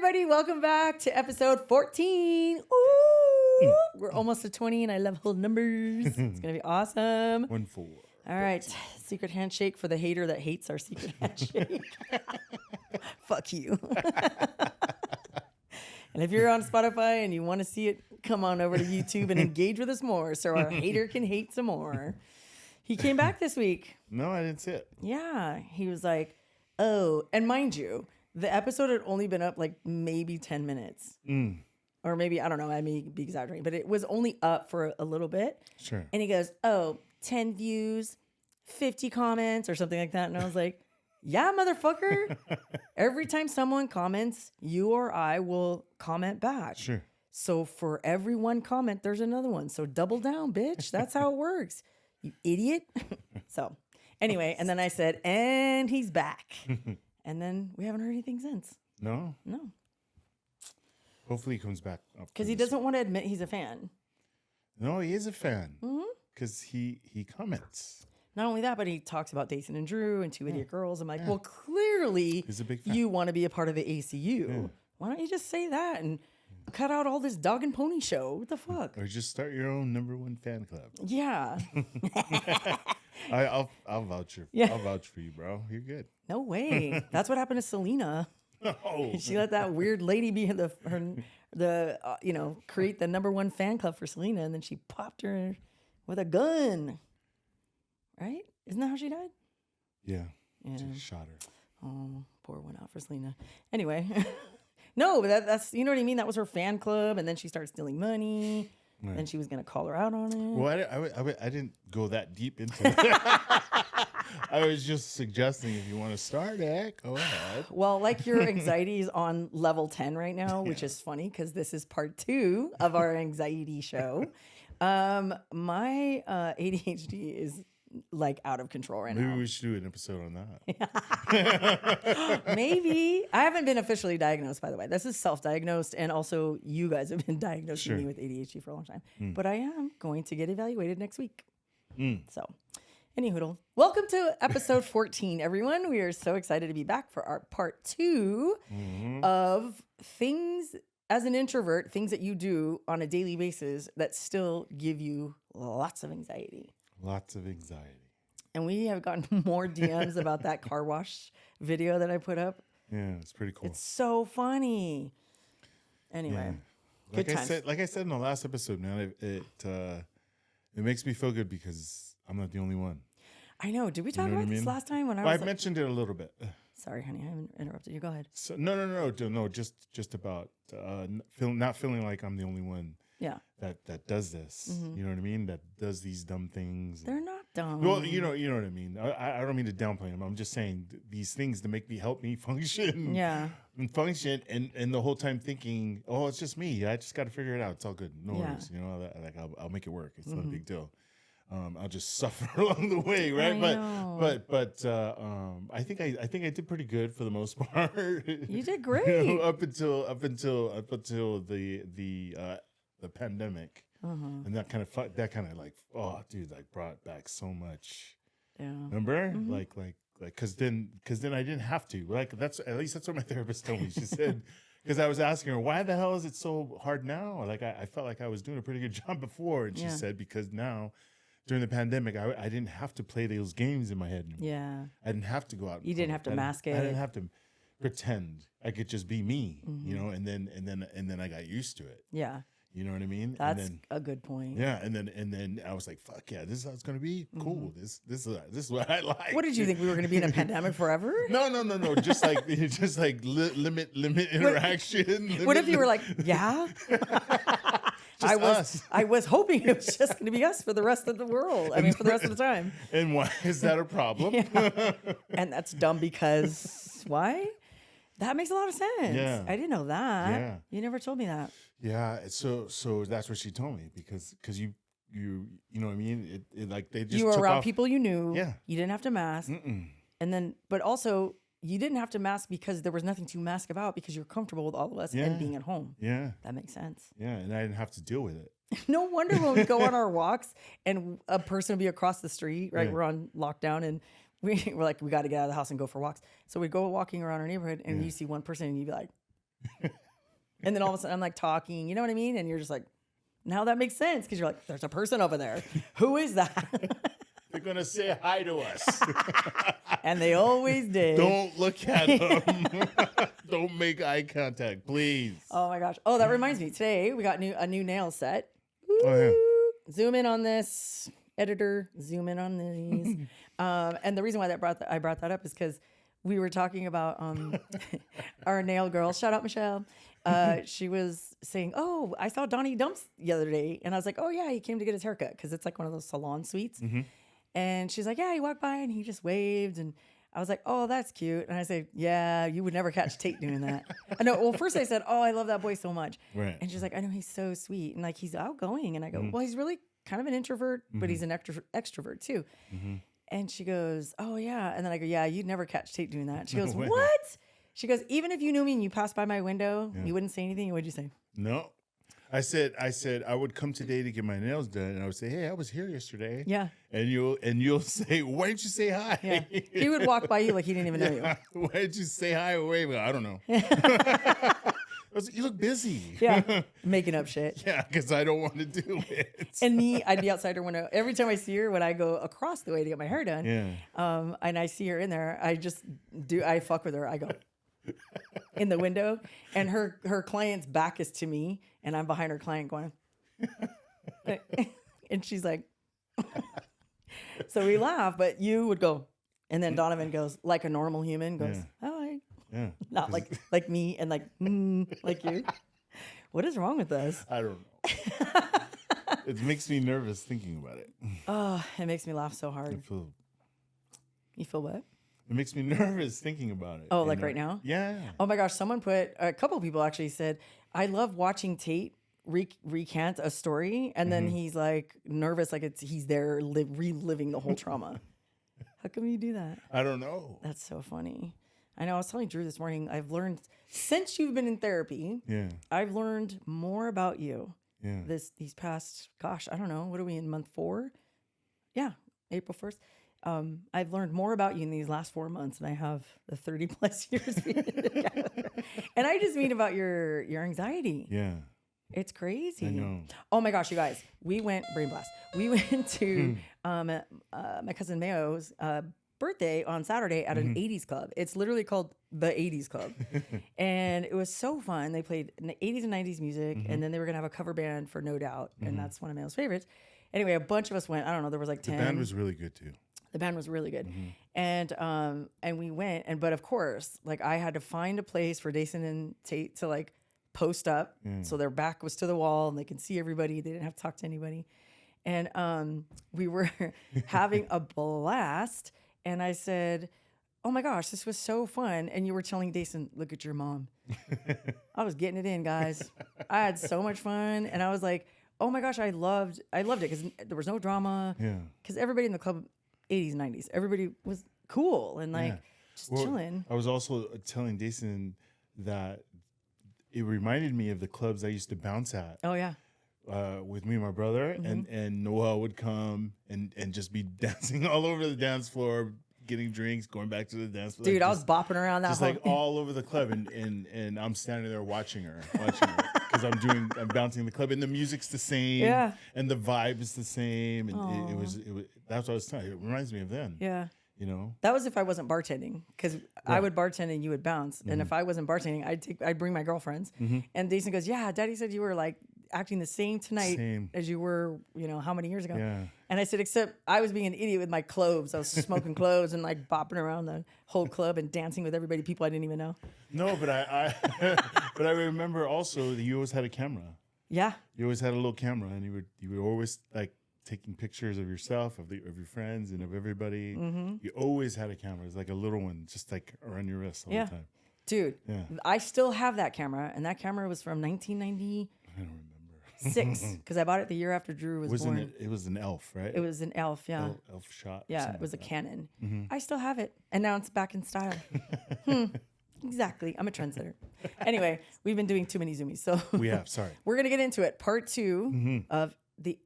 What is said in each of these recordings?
everybody. Welcome back to episode 14. Ooh, we're almost to 20 and I love whole numbers. It's going to be awesome. 1 4. All right. Secret handshake for the hater that hates our secret handshake. Fuck you. And if you're on Spotify and you want to see it, come on over to YouTube and engage with us more so our hater can hate some more. He came back this week. No, I didn't see it. Yeah. He was like, oh, and mind you, the episode had only been up like maybe 10 minutes. Or maybe, I don't know, I may be exaggerating, but it was only up for a little bit. Sure. And he goes, oh, 10 views, 50 comments or something like that. And I was like, yeah, motherfucker. Every time someone comments, you or I will comment back. Sure. So for every one comment, there's another one. So double down, bitch. That's how it works. You idiot. So anyway, and then I said, and he's back. And then we haven't heard anything since. No? No. Hopefully he comes back. Because he doesn't want to admit he's a fan. No, he is a fan. Because he comments. Not only that, but he talks about Dason and Drew and Two Idiot Girls. I'm like, well, clearly He's a big fan. you want to be a part of the ACU. Yeah. Why don't you just say that and cut out all this dog and pony show? What the fuck? Or just start your own #1 fan club. Yeah. I'll vouch for Yeah. I'll vouch for you, bro. You're good. No way. That's what happened to Selena. Oh. She let that weird lady be create the #1 fan club for Selena, and then she popped her with a gun. Right? Isn't that how she died? Yeah. Yeah. Just shot her. Oh, poor one out for Selena. Anyway, no, but that's, you know what I mean? That was her fan club, and then she started stealing money. Right. Then she was going to call her out on it. Well, I didn't go that deep into it. I was just suggesting if you want to start it, go ahead. Well, like your anxiety is on level 10 right now, which is funny because this is part 2 of our anxiety show. My ADHD is like out of control right now. Maybe we should do an episode on that. Maybe. I haven't been officially diagnosed, by the way. This is self-diagnosed, and also you guys have been diagnosing me with ADHD for a long time. But I am going to get evaluated next week. So, anyhoodle. Welcome to episode 14, everyone. We are so excited to be back for our part 2 of things as an introvert, things that you do on a daily basis that still give you lots of anxiety. Lots of anxiety. And we have gotten more DMs about that car wash video that I put up. Yeah, it's pretty cool. It's so funny. Anyway, good times. Like I said in the last episode, man, it makes me feel good because I'm not the only one. I know. Did we talk about this last time when I Well, was? I mentioned it a little bit. Sorry, honey, I haven't interrupted you. Go ahead. So no. Just about not feeling like I'm the only one. Yeah. That does this. You know what I mean? That does these dumb things. They're not dumb. Well, you know what I mean. I don't mean to downplay them. I'm just saying these things to help me function. Yeah. And function, and the whole time thinking, oh, it's just me. I just got to figure it out. It's all good. No worries. You know, like I'll make it work. It's not a big deal. I'll just suffer along the way, right? But I think I did pretty good for the most part. You did great. You know, up until the pandemic, and that kind of like, oh, dude, like brought back so much. Yeah. Remember, like, because then I didn't have to. Like that's what my therapist told me. She said, because I was asking her, why the hell is it so hard now? Like I felt like I was doing a pretty good job before, and she said because now. During the pandemic, I didn't have to play those games in my head anymore. Yeah. I didn't have to go out. You didn't have to mask it. I didn't have to pretend. I could just be me, you know, and then I got used to it. Yeah. You know what I mean? That's a good point. Yeah, and then I was like, "Fuck yeah, this is how it's gonna be. Cool. This is what I like." What did you think we were going to be in a pandemic forever? No. Just like limit interaction. What if you were like, yeah? I was hoping it was just going to be us for the rest of the world. I mean, for the rest of the time. And why is that a problem? And that's dumb because why? That makes a lot of sense. Yeah. I didn't know that. Yeah. You never told me that. Yeah. So that's what she told me because you know what I mean? It like they just you were took around off. people you knew. Yeah. You didn't have to mask. And then, but also you didn't have to mask because there was nothing to mask about because you're comfortable with all of us and being at home. Yeah. That makes sense. Yeah. And I didn't have to deal with it. No wonder when we go on our walks and a person will be across the street, right? Yeah. We're on lockdown and we're like, we got to get out of the house and go for walks. So we go walking around our neighborhood and you see one person and you'd be like, And then all of a sudden I'm like talking, you know what I mean? And you're just like, now that makes sense. Cause you're like, there's a person over there. Who is that? They're going to say hi to us. And they always did. Don't look at them. Don't make eye contact, please. Oh my gosh. Oh, that reminds me. Today we got a new nail set. Woo. Oh, yeah. Zoom in on this, editor. Zoom in on these. And the reason why I brought that up is because we were talking about our nail girl. Shout out Michelle. She was saying, "Oh, I saw Donnie Dumps the other day," and I was like, "Oh yeah, he came to get his haircut because it's like one of those salon suites." Mm-hmm. And she's like, "Yeah, he walked by and he just waved," and I was like, "Oh, that's cute." And I said, "Yeah, you would never catch Tate doing that." I know. Well, first I said, "Oh, I love that boy so much," Right. and she's like, "I know, he's so sweet and like he's outgoing," and I go, "Well, he's really kind of an introvert, but he's an extrovert too." Mm-hmm. And she goes, "Oh yeah," and then I go, "Yeah, you'd never catch Tate doing that." She goes, way. "What?" She goes, "Even if you knew me and you passed by my window, you wouldn't say anything. What'd you say?" No. I said I would come today to get my nails done, and I would say, "Hey, I was here yesterday." Yeah. And you'll say, "Why didn't you say hi?" Yeah. He would walk by you like he didn't even know you. Why didn't you say hi or wave? I don't know. I was like, you look busy. Yeah. Making up shit. Yeah, because I don't want to do it. And me, I'd be outside her window. Every time I see her, when I go across the way to get my hair done, Yeah. and I see her in there, I fuck with her. I go in the window, and her client's back is to me, and I'm behind her client going, and she's like, so we laugh, but you would go, and then Donovan goes like a normal human, goes, "Hi." Yeah. Not like me and like you. What is wrong with us? I don't know. It makes me nervous thinking about it. Oh, it makes me laugh so hard. You feel what? It makes me nervous thinking about it. Oh, like right now? Yeah. Oh my gosh, a couple of people actually said, I love watching Tate recant a story and then he's like nervous, like he's there reliving the whole trauma. How come you do that? I don't know. That's so funny. I know. I was telling Drew this morning, I've learned since you've been in therapy, I've learned more about you. Yeah. These past, gosh, I don't know. What are we in, month 4? Yeah, April 1st. I've learned more about you in these last 4 months than I have the 30 plus years being together. And I just mean about your anxiety. Yeah. It's crazy. I know. Oh my gosh, you guys. We went, brain blast. We went to my cousin Mayo's birthday on Saturday at an 80s club. It's literally called the 80s Club. And it was so fun. They played 80s and 90s music, and then they were going to have a cover band for No Doubt, and that's one of Mayo's favorites. Anyway, a bunch of us went. I don't know, there was like 10. The band was really good too. The band was really good. And we went, but of course, like I had to find a place for Dason and Tate to like post up so their back was to the wall and they could see everybody. They didn't have to talk to anybody. And we were having a blast. And I said, "Oh my gosh, this was so fun." And you were telling Dason, "Look at your mom." I was getting it in, guys. I had so much fun. And I was like, oh my gosh, I loved it because there was no drama. Yeah. Because everybody in the club, 80s, 90s, everybody was cool and like just chilling. I was also telling Dason that it reminded me of the clubs I used to bounce at. Oh, yeah. With me and my brother, and Noel would come and just be dancing all over the dance floor, getting drinks, going back to the dance floor. Dude, I was bopping around that just whole like all over the club, and I'm standing there watching her because I'm bouncing the club, and the music's the same, and the vibe is the same, and it was that's what I was telling you. It reminds me of then. Yeah. You know, that was if I wasn't bartending, because I would bartend and you would bounce, and if I wasn't bartending, I'd bring my girlfriends, and Jason goes, "Yeah, Daddy said you were like acting the same tonight as you were, how many years ago?" Yeah. And I said, except I was being an idiot with my cloves. I was smoking cloves and like bopping around the whole club and dancing with everybody, people I didn't even know. No, but I but I remember also that you always had a camera. Yeah. You always had a little camera, and you were always like taking pictures of yourself, of your friends, and of everybody. You always had a camera. It's like a little one, just like around your wrist all the time. Dude, I still have that camera, and that camera was from 1996 I don't remember. because I bought it the year after Drew was born. It was an Elf, right? It was an Elf, yeah. Elf shot. Yeah, it was a Canon. I still have it, and now it's back in style. Exactly. I'm a trendsetter. Anyway, we've been doing too many Zoomies, so we have. Sorry. We're gonna get into it. Part 2 of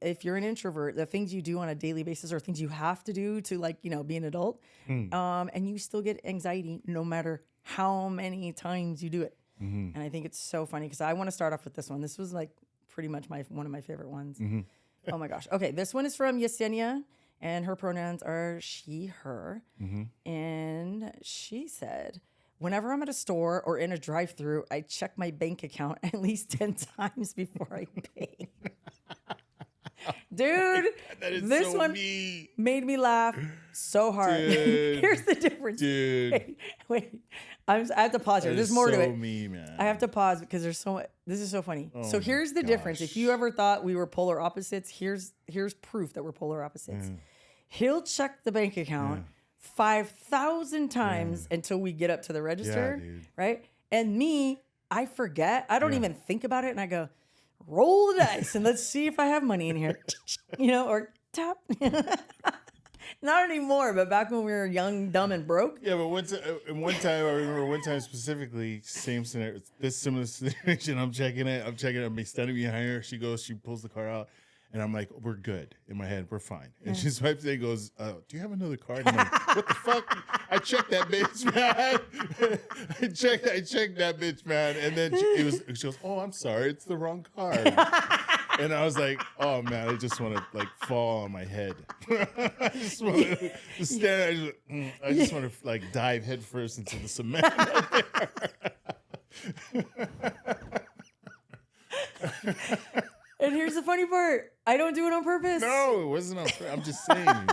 if you're an introvert, the things you do on a daily basis or things you have to do to be an adult, and you still get anxiety no matter how many times you do it. And I think it's so funny because I want to start off with this one. This was like pretty much one of my favorite ones. Oh my gosh. Okay, this one is from Yesenia, and her pronouns are she, her. And she said, whenever I'm at a store or in a drive-thru, I check my bank account at least 10 times before I pay. Dude, this so one me. made me laugh so hard. Dude. Here's the difference. Dude. Wait. I have to pause here. That There's is more to so it. me, man. I have to pause because there's so much. This is so funny. So my here's the difference. If you gosh. ever thought we were polar opposites, here's proof that we're polar opposites. He'll check the bank account 5,000 times until we get up to the register, right? And me, I forget. I don't even think about it, and I go, roll the dice and let's see if I have money in here, or tap. Not anymore, but back when we were young, dumb, and broke. Yeah, but one time, I remember one time specifically, same scenario, this similar situation. I'm checking it. I'm standing behind her. She pulls the card out, and I'm like, we're good. In my head, we're fine. And she swipes it and goes, do you have another card? I'm like, what the fuck? I checked that bitch, man. I checked that bitch, man. And then she goes, oh, I'm sorry. It's the wrong card. And I was like, oh, man, I just want to, like, fall on my head. I just want to stand. I just want to, like, dive headfirst into the cement. And here's the funny part. I don't do it on purpose. No, it wasn't on purpose. I'm just saying.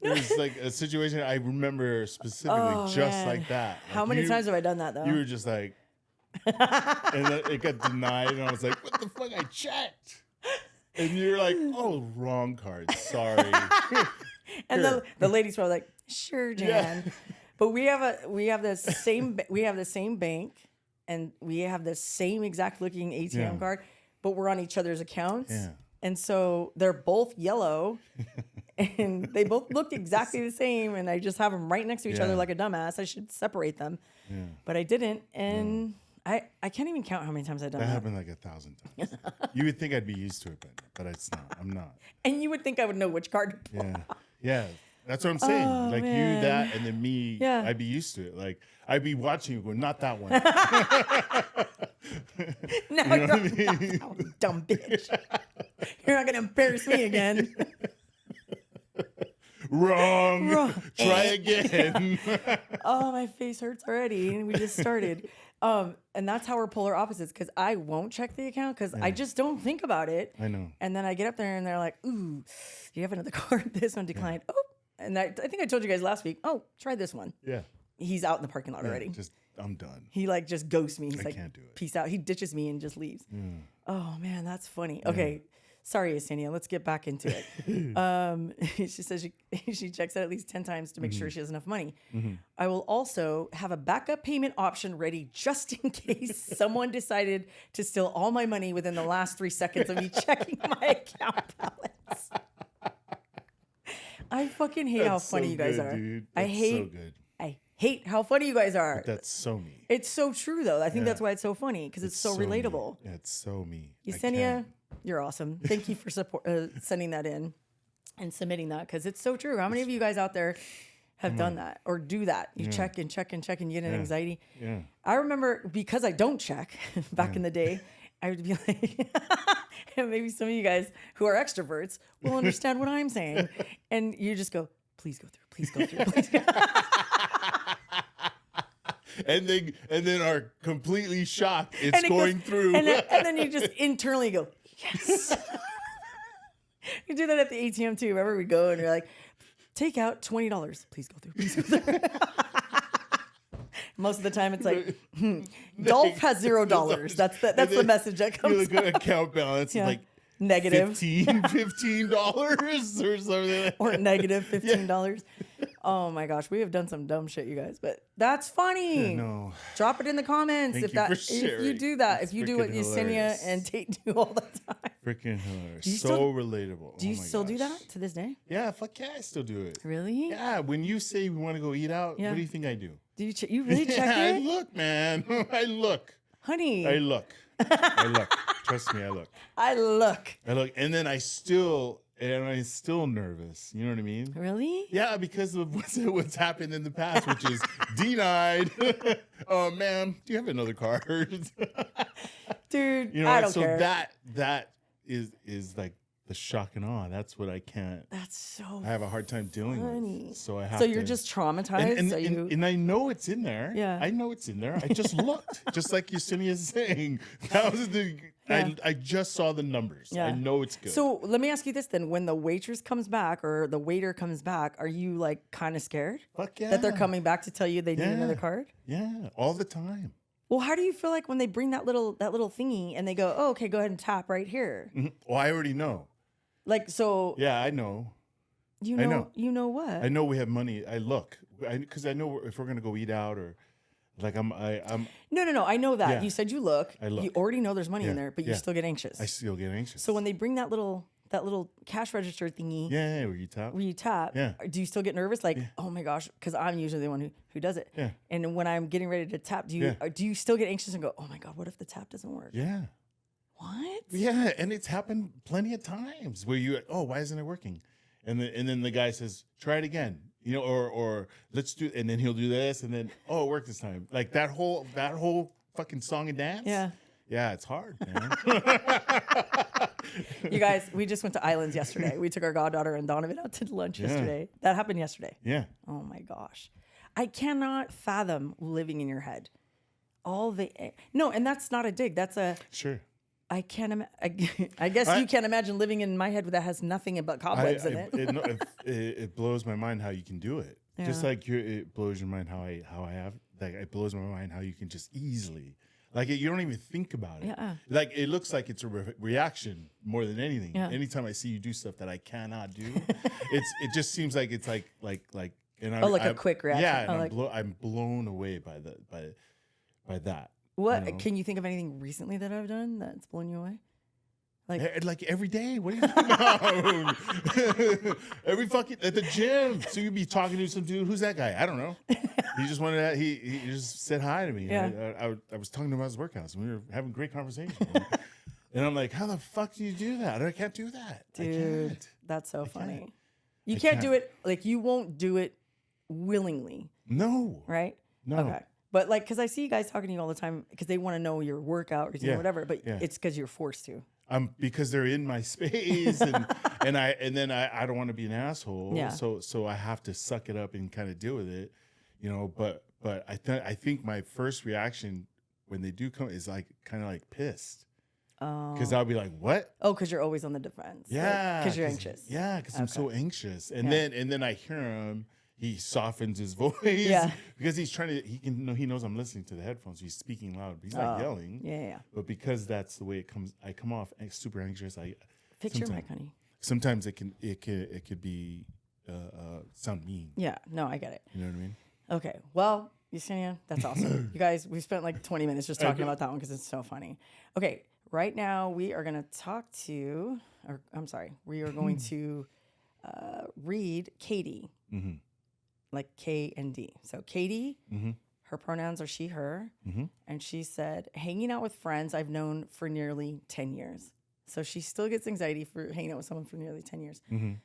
It was like a situation I remember specifically just like that. How Like, many times have I done that, though? You were just like, and then it got denied, and I was like, what the fuck? I checked. And you're like, oh, wrong card. Sorry. And the ladies were like, sure, Jan. Yeah. But we have the same bank, and we have the same exact looking ATM card, but we're on each other's accounts. Yeah. And so they're both yellow, and they both look exactly the same, and I just have them right next to each other like a dumbass. I should separate them, but I didn't, and I can't even count how many times I've done that. That happened like 1,000 times. You would think I'd be used to it, but it's not. I'm not. And you would think I would know which card to pull. Yeah. That's what I'm saying. Oh, like man. you, that, and then me, Yeah. I'd be used to it. Like I'd be watching you go, not that one. Now you're dumb bitch. You're not gonna embarrass me again. Wrong. Try again. Oh, my face hurts already, and we just started. And that's how we're polar opposites, because I won't check the account because I just don't think about it. I know. And then I get up there and they're like, ooh, do you have another card? This one declined. Oh, and I think I told you guys last week, oh, try this one. Yeah. He's out in the parking lot already. I'm done. He like just ghosts me. He's like, can't do it. peace out. He ditches me and just leaves. Oh man, that's funny. Okay. Sorry, Yesenia. Let's get back into it. She says she checks it at least 10 times to make sure she has enough money. I will also have a backup payment option ready just in case someone decided to steal all my money within the last 3 seconds of me checking my account balance. I fucking hate how funny so you guys good, are. dude. I That's hate so good. I hate how funny you guys are. That's so me. It's so true though. I think that's why it's so funny, because it's so relatable. Me. Yeah, it's so me. Yesenia, you're awesome. Thank you for sending that in and submitting that, because it's so true. How many of you guys out there have done that or do that? You check and check and check and you get an anxiety. Yeah. I remember, because I don't check back in the day, I would be like, and maybe some of you guys who are extroverts will understand what I'm saying. And you just go, please go through, please go through, please go. And then are completely shocked it's going through. And then you just internally go, yes. You do that at the ATM too. Remember, we go and you're like, take out $20. Please go through. Please go through. Most of the time it's like, Dolph has $0. That's the message that comes. You look at account balance, like negative $15 or something. Or negative $15. Oh my gosh, we have done some dumb shit, you guys, but that's funny. No. Drop it in the comments Thank if you for if you sharing. do that. That's if you do what freaking Yesenia hilarious. and Tate do all the time. Freaking hilarious. Do you So still- relatable. Do you Oh my still do gosh. that to this day? Yeah, fuck yeah, I still do it. Really? Yeah, when you say we want to go eat out, Yeah. what do you think I do? Do you you really check Yeah, I it? look, man. I look. Honey, I look. I look. Trust me, I look. I look. I look. And then I still and I'm still nervous. You know what I mean? Really? Yeah, because of what's happened in the past, which is denied. Oh, ma'am, do you have another card? Dude, You know, I don't so care. that is like the shock and awe. That's what I can't. That's so I have a hard time dealing funny. with. So I have. So you're to, just traumatized. and I know it's in there. Yeah. I know it's in there. I just looked, just like Yesenia is saying. That was the. Yeah. I just saw the numbers. Yeah. I know it's good. So let me ask you this then: when the waitress comes back or the waiter comes back, are you like kind of scared Fuck yeah. that they're coming back to tell you they need Yeah. another card? Yeah, all the time. Well, how do you feel like when they bring that little thingy and they go, "Oh, okay, go ahead and tap right here." Mhm. Well, I already know. Like so, Yeah, I know. you I know, know. you know what? I know we have money. I look because I know if we're gonna go eat out or like I'm. No. I know that Yeah. you said you look. I look. You already know there's money in Yeah. there, but you Yeah. still get anxious. I still get anxious. So when they bring that little cash register thingy yeah, where you tap. where you tap, Yeah. do you still get nervous? Like, oh my gosh, because I'm usually the one who does it. Yeah. And when I'm getting ready to tap, do you still get anxious and go, oh my god, what if the tap doesn't work? Yeah. What? Yeah, and it's happened plenty of times where you, oh, why isn't it working? And then the guy says, try it again, you know, or let's do, and then he'll do this, and then oh, it worked this time. Like that whole fucking song and dance. Yeah, it's hard, man. You guys, we just went to Islands yesterday. We took our goddaughter and Donovan out to lunch yesterday. That happened yesterday. Yeah. Oh my gosh, I cannot fathom living in your head. No, and that's not a dig. That's a Sure. I can't. I guess you can't imagine living in my head that has nothing but cobwebs in it. It blows my mind how you can do it. Just Yeah. like it blows your mind how I have. Like it blows my mind how you can just easily. Like you don't even think about it. Yeah. Like it looks like it's a reaction more than anything. Yeah. Anytime I see you do stuff that I cannot do, it just seems like it's like. And Oh, like a quick reaction. Yeah, Oh, and like- I'm blown away by that. What You know? can you think of anything recently that I've done that's blown you away? Like every day. What are you talking about? Every fucking at the gym. So you'd be talking to some dude. Who's that guy? I don't know. He just wanted that. He just said hi to me. Yeah. I was talking to him about his workouts. And we were having a great conversation. And I'm like, how the fuck do you do that? I can't do that. I Dude, can't. that's so funny. can't. You I can't do can't. it like you won't do it willingly, No. right? No. Okay. But like, because I see you guys talking to you all the time because they want to know your workout routine or Yeah, whatever, but yeah. it's because you're forced to. Because they're in my space and then I don't want to be an asshole. Yeah. So I have to suck it up and kind of deal with it, you know, but I think my first reaction when they do come is like kind of like pissed. Because I'll be like, what? Oh, because you're always on the defense. Yeah. Because you're anxious. Yeah, because I'm so anxious. And Yeah. then I hear him, he softens his voice. Yeah. Because he knows I'm listening to the headphones. He's speaking loud, but he's not yelling. Yeah. But because that's the way it comes, I come off super anxious. Fix your mic, honey. Sometimes it could be sound mean. Yeah. No, I get it. You know what I mean? Okay. Well, Yesenia, that's awesome. You guys, we spent like 20 minutes just talking about that one because it's so funny. Okay. Right now, we are going to talk to, or I'm sorry, we are going to read Katie, like K and D. So Katie, her pronouns are she, her, and she said, hanging out with friends I've known for nearly 10 years. So she still gets anxiety for hanging out with someone for nearly 10 years.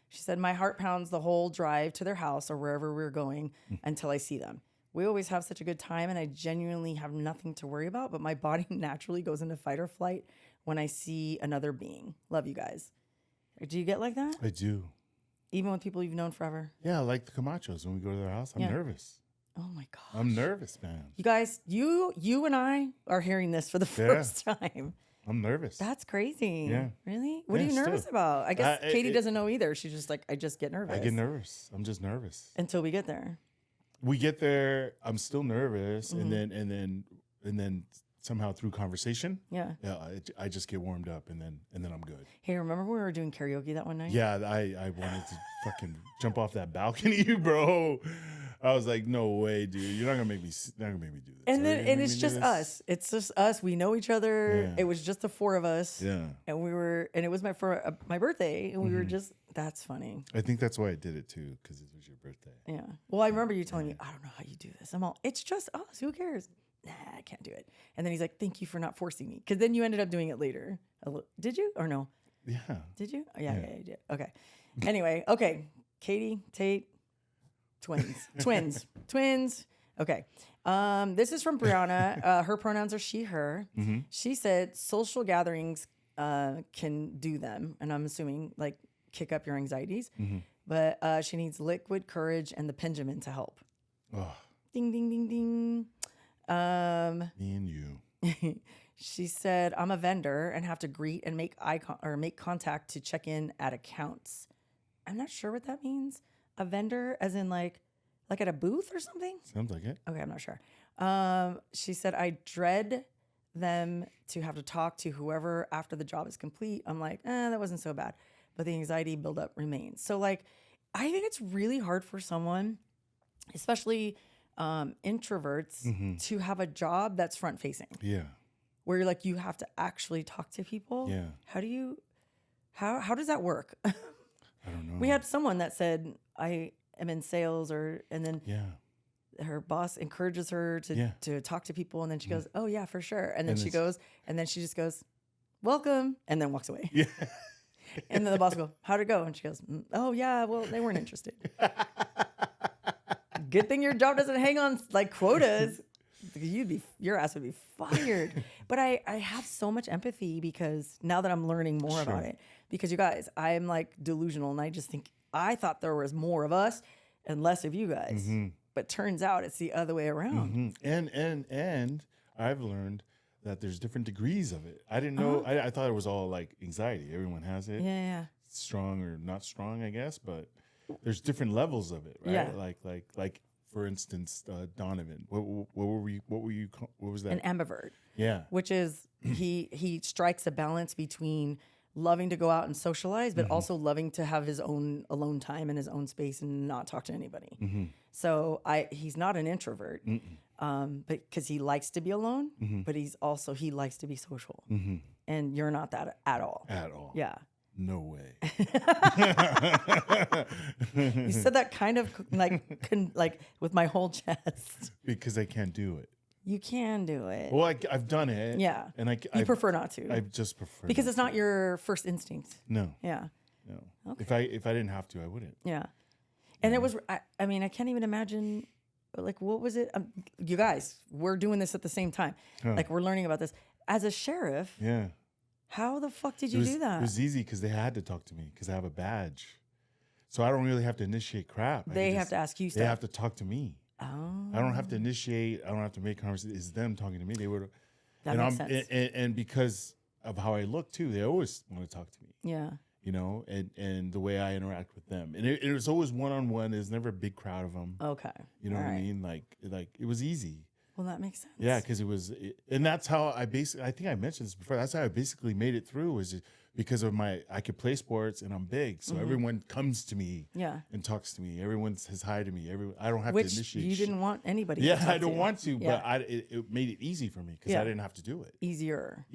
She said, my heart pounds the whole drive to their house or wherever we're going until I see them. We always have such a good time and I genuinely have nothing to worry about, but my body naturally goes into fight or flight when I see another being. Love you guys. Do you get like that? I do. Even with people you've known forever? Yeah, like the Camachos. When we go to their house, I'm nervous. Oh my gosh. I'm nervous, man. You guys, you and I are hearing this for the first time. I'm nervous. That's crazy. Yeah. Really? What are Yeah, you nervous still. about? I guess Katie it- doesn't know either. She's just like, I just get nervous. I get nervous. I'm just nervous. Until we get there. We get there, I'm still nervous, and then somehow through conversation, I just get warmed up, and then I'm good. Hey, remember when we were doing karaoke that one night? Yeah, I wanted to fucking jump off that balcony, bro. I was like, no way, dude. You're not gonna make me do this. And Are then you gonna and make it's me do just this? us. It's just us. We know each other. Yeah. It was just the four of us. Yeah. And it was my birthday, and we were just. That's funny. I think that's why I did it too, because it was your birthday. Yeah. Well, I remember you telling me, I don't know how you do this. I'm all, it's just us. Who cares? Nah, I can't do it. And then he's like, thank you for not forcing me. Because then you ended up doing it later. Did you or no? Yeah. Did you? Oh, yeah, you did. Okay. Anyway, okay. Katie, Tate, twins. Okay. This is from Brianna. Her pronouns are she, her. Mm-hmm. She said social gatherings can do them, and I'm assuming like kick up your anxieties. Mm-hmm. But she needs liquid courage and the Benjamin to help. Oh, Ding, ding, ding, ding. me and you. She said, I'm a vendor and have to greet and make make contact to check in at accounts. I'm not sure what that means. A vendor as in like at a booth or something? Sounds like it. Okay, I'm not sure. She said, I dread them to have to talk to whoever after the job is complete. I'm like, that wasn't so bad. But the anxiety buildup remains. So like, I think it's really hard for someone, especially introverts, to have a job that's front facing. Yeah. Where you're like, you have to actually talk to people. Yeah. How does that work? I don't know. We had someone that said, I am in sales and then her boss encourages her to talk to people. And then she goes, oh yeah, for sure. And then she goes, and then she just goes, welcome. And then walks away. Yeah. And then the boss will go, how'd it go? And she goes, oh yeah, well, they weren't interested. Good thing your job doesn't hang on like quotas. Your ass would be fired. But I have so much empathy because now that I'm learning more about it, because you guys, I'm like delusional and I just think I thought there was more of us and less of you guys. But turns out it's the other way around. And I've learned that there's different degrees of it. I didn't know. I thought it was all like anxiety. Everyone has it. Yeah. Strong or not strong, I guess. But there's different levels of it, right? Yeah. Like for instance, Donovan. What was that? An ambivert. Yeah. Which is he strikes a balance between loving to go out and socialize, but also loving to have his own alone time and his own space and not talk to anybody. So he's not an introvert, but because he likes to be alone, but he likes to be social. And you're not that at all. At all. Yeah. No way. You said that kind of like with my whole chest. Because I can't do it. You can do it. Well, I've done it. Yeah. And you prefer not to. I just prefer because not it's not to. your first instinct. No. Yeah. No. Okay. If I didn't have to, I wouldn't. Yeah. And it was, I mean, I can't even imagine, like, what was it? You guys, we're doing this at the same time. Like, we're learning about this. As a sheriff, yeah. How the fuck did you do that? It was easy because they had to talk to me because I have a badge. So I don't really have to initiate crap. They have to ask you stuff. They have to talk to me. Oh. I don't have to initiate. I don't have to make conversation. It's them talking to me. They would. That makes sense. And because of how I look too, they always want to talk to me. Yeah. You know, and the way I interact with them, and it was always one-on-one. There's never a big crowd of them. Okay. You know what I mean? Like it was easy. Well, that makes sense. Yeah, because and that's how I think I mentioned this before. That's how I basically made it through, was because of I could play sports and I'm big, so everyone comes to me, and talks to me. Everyone says hi to me. I don't have to initiate. You didn't want anybody. Yeah, to talk I don't want to, yeah. but it made it easy for me because I didn't have to do it. Easier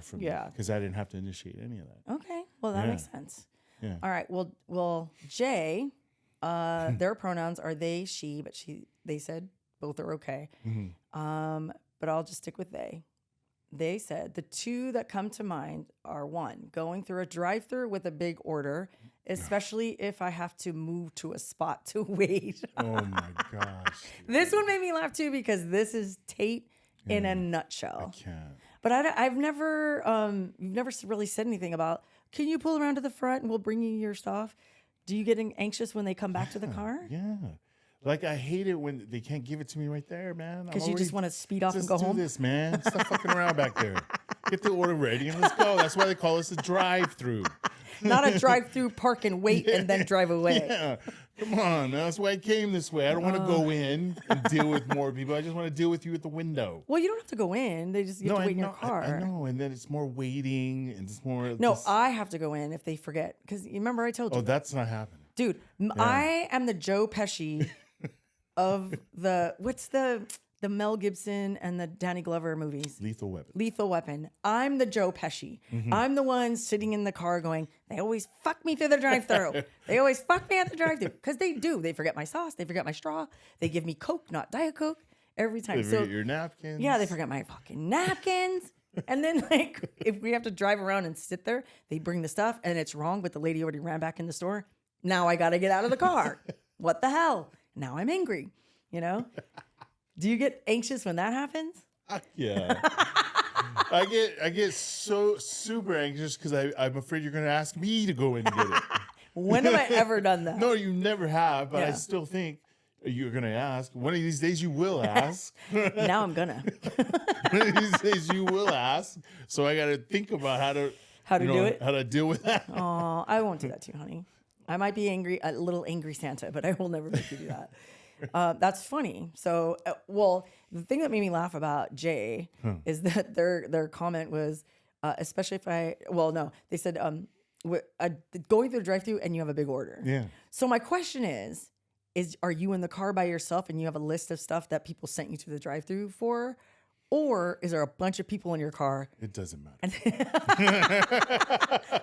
For me, because I didn't have to initiate any of that. Okay, well that makes sense. Yeah. All right. Well, Jay, their pronouns are they, she, but they said both are okay. But I'll just stick with they. They said the two that come to mind are one, going through a drive-thru with a big order, especially if I have to move to a spot to wait. Oh my gosh. This one made me laugh too because this is Tate in a nutshell. I can't. But I've never, you've never really said anything about, can you pull around to the front and we'll bring you your stuff? Do you get anxious when they come back to the car? Yeah. Like, I hate it when they can't give it to me right there, man. Because you just want to speed off and go home? home? Just do this, man. Stop fucking around back there. Get the order ready and let's go. That's why they call us a drive-thru. Not a drive-thru, park and wait and then drive away. Yeah. Come on, man. That's why I came this way. I don't want to go in and deal with more people. I just want to deal with you at the window. Well, you don't have to go in. You have to wait in your car. I know. And then it's more waiting and it's more... No, I have to go in if they forget. Because you remember I told you. Oh, that's not happening. Dude, I am the Joe Pesci of what's the Mel Gibson and the Danny Glover movies? Lethal Weapon. Lethal Weapon. I'm the Joe Pesci. I'm the one sitting in the car going, they always fuck me through the drive-thru. They always fuck me at the drive-thru. Because they do. They forget my sauce. They forget my straw. They give me Coke, not Diet Coke, every time. They forget your napkins. Yeah, they forget my fucking napkins. And then, like, if we have to drive around and sit there, they bring the stuff and it's wrong, but the lady already ran back in the store. Now I got to get out of the car. What the hell? Now I'm angry, you know? Do you get anxious when that happens? Yeah. I get so super anxious because I'm afraid you're going to ask me to go in and get it. When have I ever done that? No, you never have, but I Yeah. still think you're going to ask. One of these days you will ask. Now I'm gonna. One of these days you will ask. So I got to think about how to do it? how to deal with that. Oh, I won't do that to you, honey. I might be angry, a little angry Santa, but I will never make you do that. That's funny. So, well, the thing that made me laugh about Jay is that their comment was, especially if they said, going through the drive-thru and you have a big order. Yeah. So my question is, are you in the car by yourself and you have a list of stuff that people sent you to the drive-thru for? Or is there a bunch of people in your car? It doesn't matter.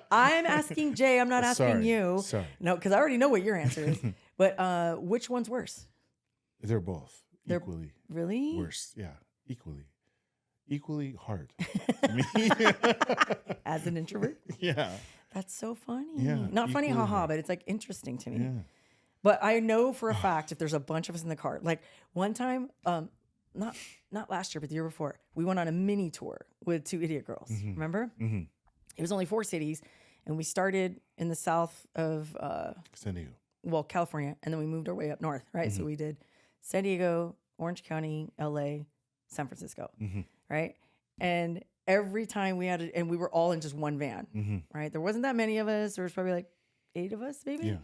I'm asking Jay. I'm not asking you. Sorry. No, because I already know what your answer is. But which one's worse? They're both equally Really? worse. Yeah, equally hard. to me. As an introvert? Yeah. That's so funny. Yeah, Not funny, equally haha, hard. but it's like interesting to me. Yeah. But I know for a fact if there's a bunch of us in the car, like one time, not last year, but the year before, we went on a mini tour with two idiot girls. Remember? Mm-hmm. It was only 4 cities, and we started in the south of San Diego. California, and then we moved our way up north, right? So we did San Diego, Orange County, LA, San Francisco, right? And every time we and we were all in just one van, right? There wasn't that many of us. There was probably like 8 of us, maybe. Yeah.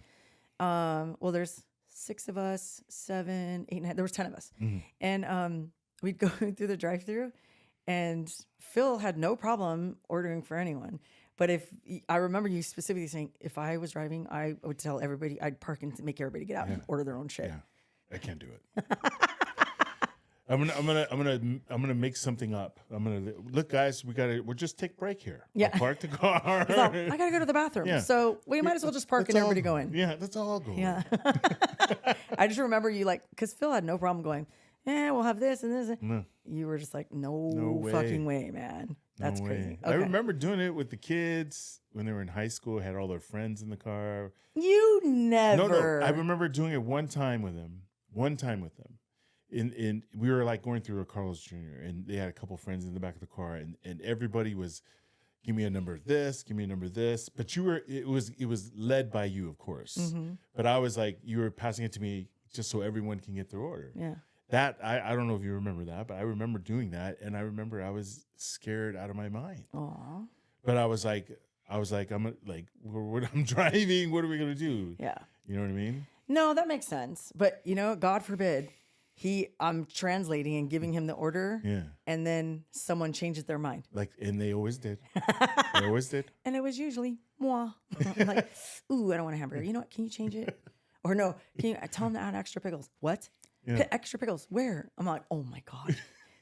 Well, there's 6 of us, 7, 8, 9. There was 10 of us, and we'd go through the drive-thru, and Phil had no problem ordering for anyone. But I remember you specifically saying, if I was driving, I would tell everybody, I'd park and make everybody get out and order their own shit. Yeah. I can't do it. I'm gonna make something up. I'm gonna look, guys. We'll just take a break here. Yeah. I'll park the car. So, I gotta go to the bathroom. Yeah. So we might as well just park and everybody go in. Yeah, let's all go. Yeah. I just remember you because Phil had no problem going, we'll have this and this. No. You were just like, no way. fucking way, man. That's No crazy. way. Okay. I remember doing it with the kids when they were in high school. Had all their friends in the car. You never. No. I remember doing it one time with them. In we were like going through a Carl's Jr. and they had a couple friends in the back of the car, and everybody was, give me a number of this, give me a number of this. But it was led by you, of course. But I was like, you were passing it to me just so everyone can get their order. Yeah. That I don't know if you remember that, but I remember doing that, and I remember I was scared out of my mind. Aw. But I was like, I'm driving. What are we gonna do? Yeah. You know what I mean? No, that makes sense. But God forbid, I'm translating and giving him the order. Yeah. And then someone changes their mind. And they always did. They always did. And it was usually moi. I'm like, ooh, I don't want a hamburger. You know what? Can you change it? Or no, can you tell him to add extra pickles? What? Yeah. Extra pickles? Where? I'm like, oh my God.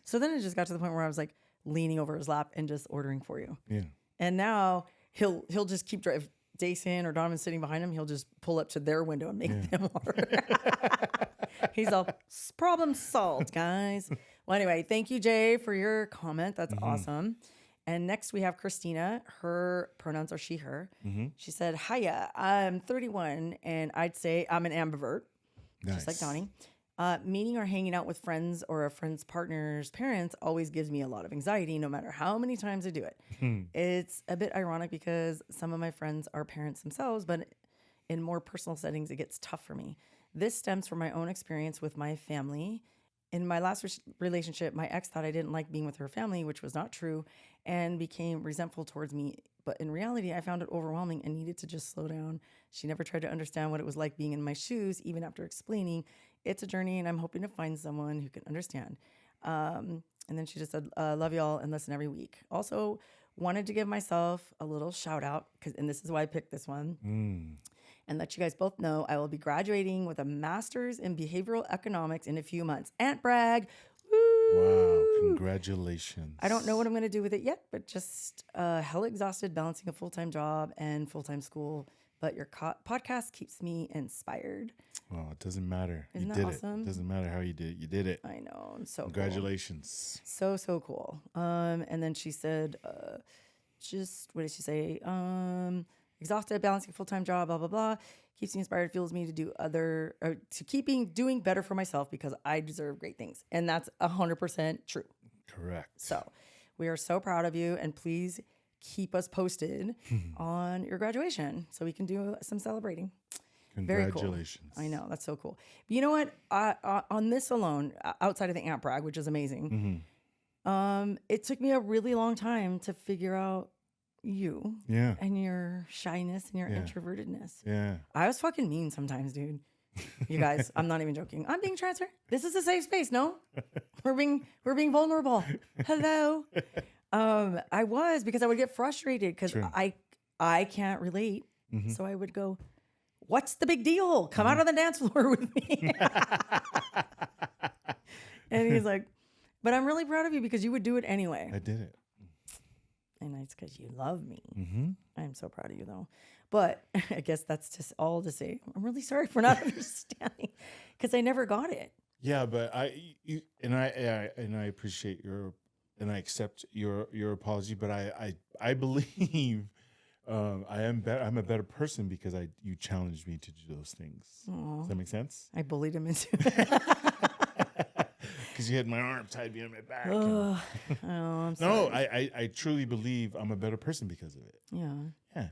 So then it just got to the point where I was like leaning over his lap and just ordering for you. Yeah. And now he'll just keep driving. If Dason or Donovan's sitting behind him, he'll just pull up to their window and make them order. He's all, problem solved, guys. Well, anyway, thank you, Jay, for your comment. That's awesome. And next we have Christina. Her pronouns are she, her. She said, hiya, I'm 31, and I'd say I'm an ambivert, just like Donnie. Meeting or hanging out with friends or a friend's partner's parents always gives me a lot of anxiety, no matter how many times I do it. It's a bit ironic because some of my friends are parents themselves, but in more personal settings, it gets tough for me. This stems from my own experience with my family. In my last relationship, my ex thought I didn't like being with her family, which was not true, and became resentful towards me. But in reality, I found it overwhelming and needed to just slow down. She never tried to understand what it was like being in my shoes, even after explaining. It's a journey, and I'm hoping to find someone who can understand. And then she just said, love y'all and listen every week. Also, wanted to give myself a little shout out, and this is why I picked this one. And let you guys both know I will be graduating with a master's in behavioral economics in a few months. Aunt brag. Woo! Wow, congratulations. I don't know what I'm going to do with it yet, but just hella exhausted balancing a full-time job and full-time school but your podcast keeps me inspired. Well, it doesn't matter. Isn't you that did awesome? it. Doesn't matter how you did it. You did it. I know. I'm so Congratulations. Cool. So cool. And then she said, what did she say? Exhausted, balancing full-time job, blah, blah, blah. Keeps me inspired, fuels me to doing better for myself because I deserve great things. And that's 100% true. Correct. So we are so proud of you, and please keep us posted on your graduation so we can do some celebrating. Congratulations. Very cool. I know. That's so cool. But you know what? On this alone, outside of the Amp Brag, which is amazing, it took me a really long time to figure out you and your shyness and your introvertedness. Yeah. I was fucking mean sometimes, dude. You guys, I'm not even joking. I'm being transparent. This is a safe space, no? We're being vulnerable. Hello. I was, because I would get frustrated because I can't relate. So I would go, what's the big deal? Come out on the dance floor with me. And he's like, but I'm really proud of you because you would do it anyway. I did it. And it's because you love me. I'm so proud of you, though. But I guess that's just all to say. I'm really sorry for not understanding because I never got it. Yeah, but I appreciate and I accept your apology. But I believe I'm a better person because you challenged me to do those things. Aww. Does that make sense? I bullied him into it. Because you had my arm tied behind my back. I'm sorry. No, I truly believe I'm a better person because of it. Yeah.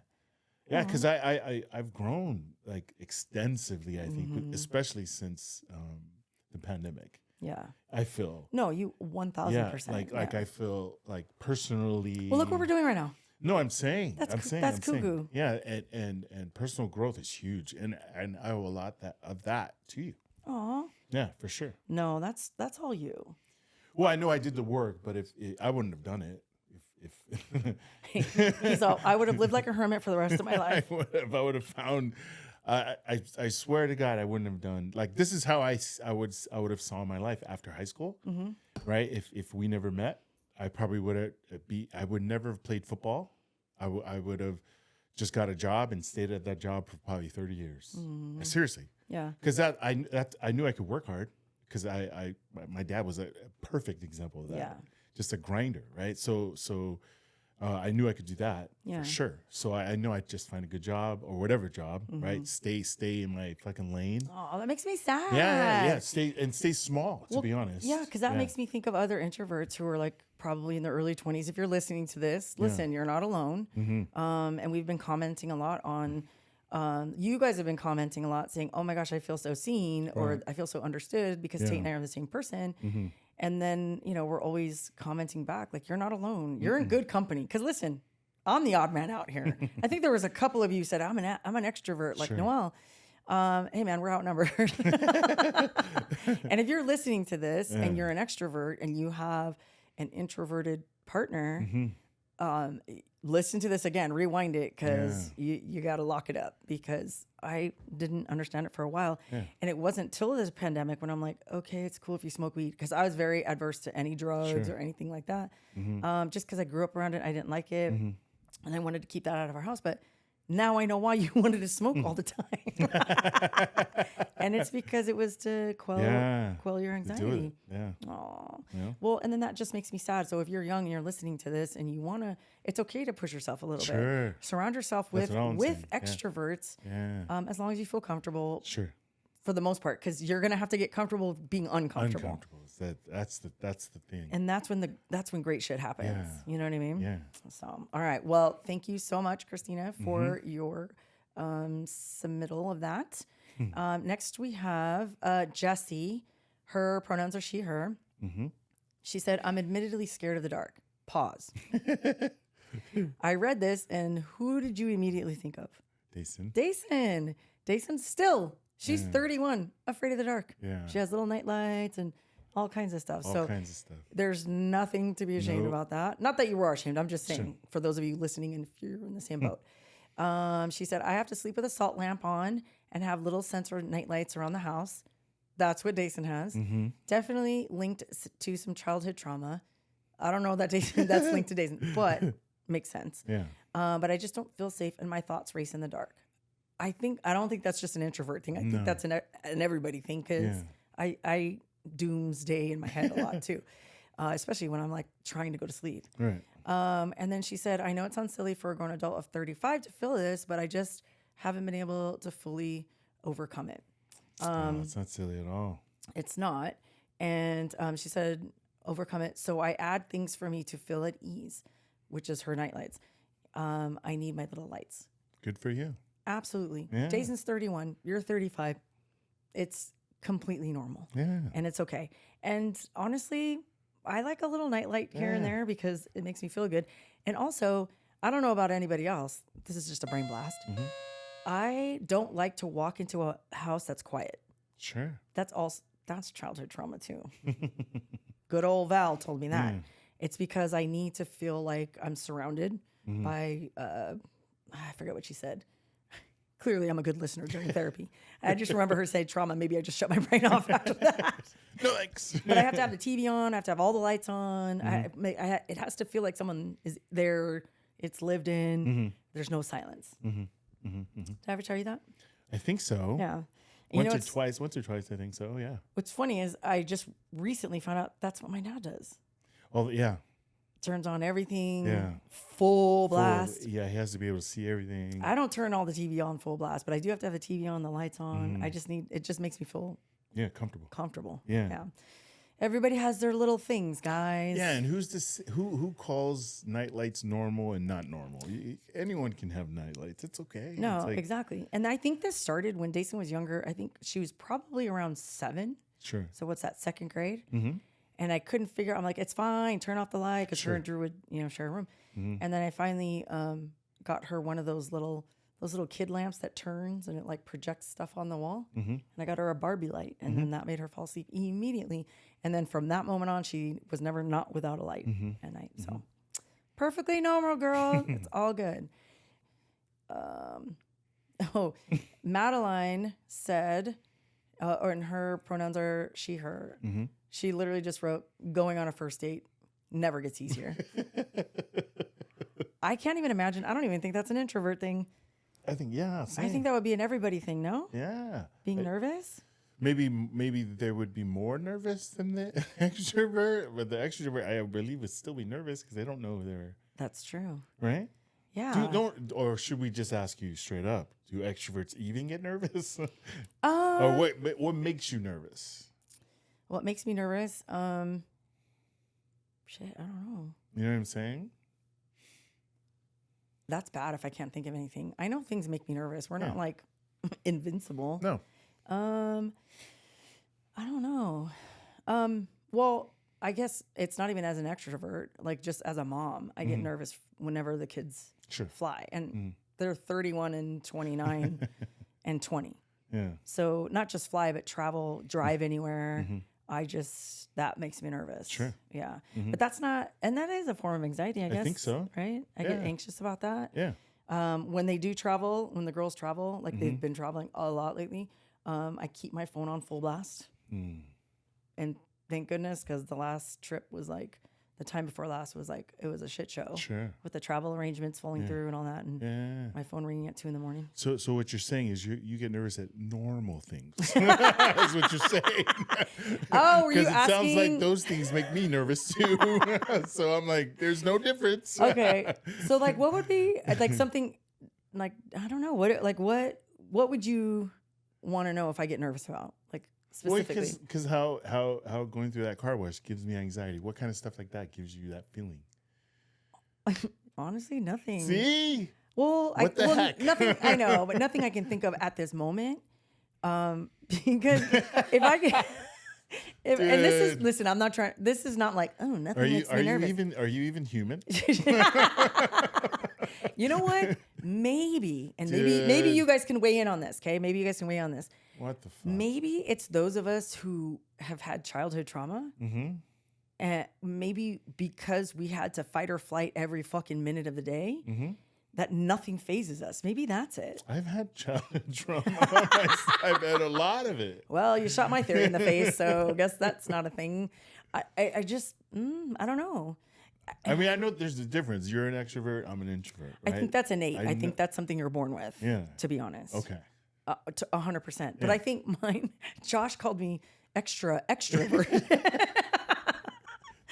Yeah, because I've grown like extensively, I think, especially since the pandemic. Yeah. I feel. No, you 1,000%. Like I feel like personally. Well, look what we're doing right now. No, I'm saying. That's cuckoo. Yeah, and personal growth is huge, and I owe a lot of that to you. Aw. Yeah, for sure. No, that's all you. Well, I know I did the work, but if I wouldn't have done it, He's all, I would have lived like a hermit for the rest of my life. If I would have found, I swear to God, I wouldn't have done. Like, this is how I would have saw my life after high school, right? If we never met, I probably would I would never have played football. I would have just got a job and stayed at that job for probably 30 years. Seriously. Yeah. Because I knew I could work hard because my dad was a perfect example of that. Yeah. Just a grinder, right? So I knew I could do that for sure. So I know I'd just find a good job or whatever job, right? Stay in my fucking lane. Oh, that makes me sad. Yeah. Stay small, to be honest. Yeah, because that makes me think of other introverts who are like probably in their early 20s. If you're listening to this, listen, you're not alone. And we've been commenting a lot on, you guys have been commenting a lot saying, oh my gosh, I feel so seen or I feel so understood because Tate and I are the same person. And then, we're always commenting back, like, you're not alone. You're in good company. Because listen, I'm the odd man out here. I think there was a couple of you said, I'm an extrovert, like Noelle. Hey, man, we're outnumbered. And if you're listening to this and you're an extrovert and you have an introverted partner, listen to this again, rewind it, because you got to lock it up, because I didn't understand it for a while. And it wasn't till this pandemic when I'm like, okay, it's cool if you smoke weed, because I was very adverse to any drugs or anything like that. Just because I grew up around it, I didn't like it. And I wanted to keep that out of our house. But now I know why you wanted to smoke all the time. And it's because it was to quell your anxiety. Aww. Well, and then that just makes me sad. So if you're young and you're listening to this and you want to, it's okay to push yourself a little bit. Surround yourself with extroverts, as long as you feel comfortable. For the most part, because you're gonna have to get comfortable being uncomfortable. That's the thing. And that's when great shit happens. You know what I mean? Yeah. So, all right. Well, thank you so much, Christina, for your submittal of that. Next, we have Jessie. Her pronouns are she, her. She said, I'm admittedly scared of the dark. Pause. I read this, and who did you immediately think of? Dason still. She's 31, afraid of the dark. She has little night lights and all kinds of stuff. There's nothing to be ashamed about that. Not that you were ashamed. I'm just saying, for those of you listening, and if you're in the same boat. She said, I have to sleep with a salt lamp on and have little sensor night lights around the house. That's what Dason has. Definitely linked to some childhood trauma. I don't know that that's linked to Dason, but makes sense. But I just don't feel safe and my thoughts race in the dark. I don't think that's just an introvert thing. I think that's an everybody thing, because I doomsday in my head a lot too, especially when I'm like trying to go to sleep. Right. And then she said, I know it sounds silly for a grown adult of 35 to feel this, but I just haven't been able to fully overcome it. It's not silly at all. It's not. And she said, overcome it. So I add things for me to feel at ease, which is her nightlights. I need my little lights. Good for you. Absolutely. Yeah. Jason's 31. You're 35. It's completely normal. Yeah. And it's okay. And honestly, I like a little nightlight here and there because it makes me feel good. And also, I don't know about anybody else. This is just a brain blast. Mm-hmm. I don't like to walk into a house that's quiet. Sure. That's childhood trauma too. Good old Val told me that. It's because I need to feel like I'm surrounded by, I forget what she said. Clearly, I'm a good listener during therapy. I just remember her saying trauma. Maybe I just shut my brain off after that. No thanks. But I have to have the TV on. I have to have all the lights on. It has to feel like someone is there. It's lived in. There's no silence. Did I ever tell you that? I think so. Yeah. Once or twice, I think so, yeah. What's funny is I just recently found out that's what my dad does. Well, yeah. Turns on everything. Yeah. Full blast. He has to be able to see everything. I don't turn all the TV on full blast, but I do have to have the TV on, the lights on. It just makes me feel comfortable. Yeah. Everybody has their little things, guys. Yeah, and who calls nightlights normal and not normal? Anyone can have nightlights. It's okay. No, exactly. And I think this started when Jason was younger. I think she was probably around 7. Sure. So what's that, 2nd grade? And I couldn't figure out. I'm like, it's fine. Turn off the light, because her and Drew would, share a room. And then I finally got her one of those little kid lamps that turns and it like projects stuff on the wall. And I got her a Barbie light, and then that made her fall asleep immediately. And then from that moment on, she was never not without a light at night. So perfectly normal, girl. It's all good. Madeline said, and her pronouns are she, her. She literally just wrote, going on a first date never gets easier. I can't even imagine. I don't even think that's an introvert thing. I think, same. I think that would be an everybody thing, no? Yeah. Being nervous? Maybe there would be more nervous than the extrovert, but the extrovert, I believe, would still be nervous because they don't know they're... That's true. Right? Yeah. Or should we just ask you straight up, do extroverts even get nervous? Or what makes you nervous? What makes me nervous? Shit, I don't know. You know what I'm saying? That's bad if I can't think of anything. I know things make me nervous. We're not like invincible. No. I don't know. Well, I guess it's not even as an extrovert. Like just as a mom, I get nervous whenever the kids fly, and they're 31 and 29 and 20. Yeah. So not just fly, but travel, drive anywhere. That makes me nervous. Sure. Yeah. But that's not, and that is a form of anxiety, I guess. I think so. Right? I get anxious about that. Yeah. When they do travel, when the girls travel, like they've been traveling a lot lately, I keep my phone on full blast. And thank goodness, because the last trip was like, the time before last was like, it was a shit show. Sure. With the travel arrangements falling through and all that. And my phone ringing at 2 a.m. So what you're saying is you get nervous at normal things. That's what you're saying. Oh, were you asking? Because it sounds like those things make me nervous too. So I'm like, there's no difference. Okay. So like, what would be like something like, I don't know, what would you want to know if I get nervous about? Like, specifically. Because how going through that car wash gives me anxiety. What kind of stuff like that gives you that feeling? Honestly, nothing. See? Well, heck? Nothing. I know, but nothing I can think of at this moment. Because if I can, and this is listen. I'm not trying. This is not like nothing makes me nervous. Are you even human? You know what? Maybe, and maybe you guys can weigh in on this. Okay, maybe you guys can weigh in on this. What the fuck? Maybe it's those of us who have had childhood trauma. And maybe because we had to fight or flight every fucking minute of the day, that nothing phases us. Maybe that's it. I've had childhood trauma. I've had a lot of it. Well, you shot my theory in the face, so I guess that's not a thing. I just, I don't know. I mean, I know there's a difference. You're an extrovert. I'm an introvert. Right? I think that's innate. I think that's something you're born with. Yeah. To be honest. Okay. To 100%. But I think mine. Josh called me extrovert.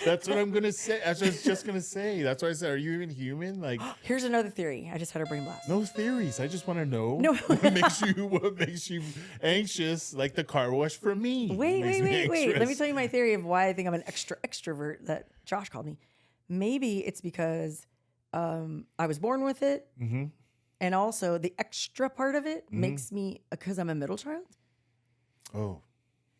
That's what I'm gonna say. That's what I was just gonna say. That's why I said, "Are you even human?" Like, here's another theory. I just had a brain blast. no theories. I just want to know No. what makes you anxious. Like the car wash for me. Wait. Makes me Let me anxious. tell you my theory of why I think I'm an extrovert that Josh called me. Maybe it's because I was born with it, and also the extra part of it makes me, because I'm a middle child. Oh,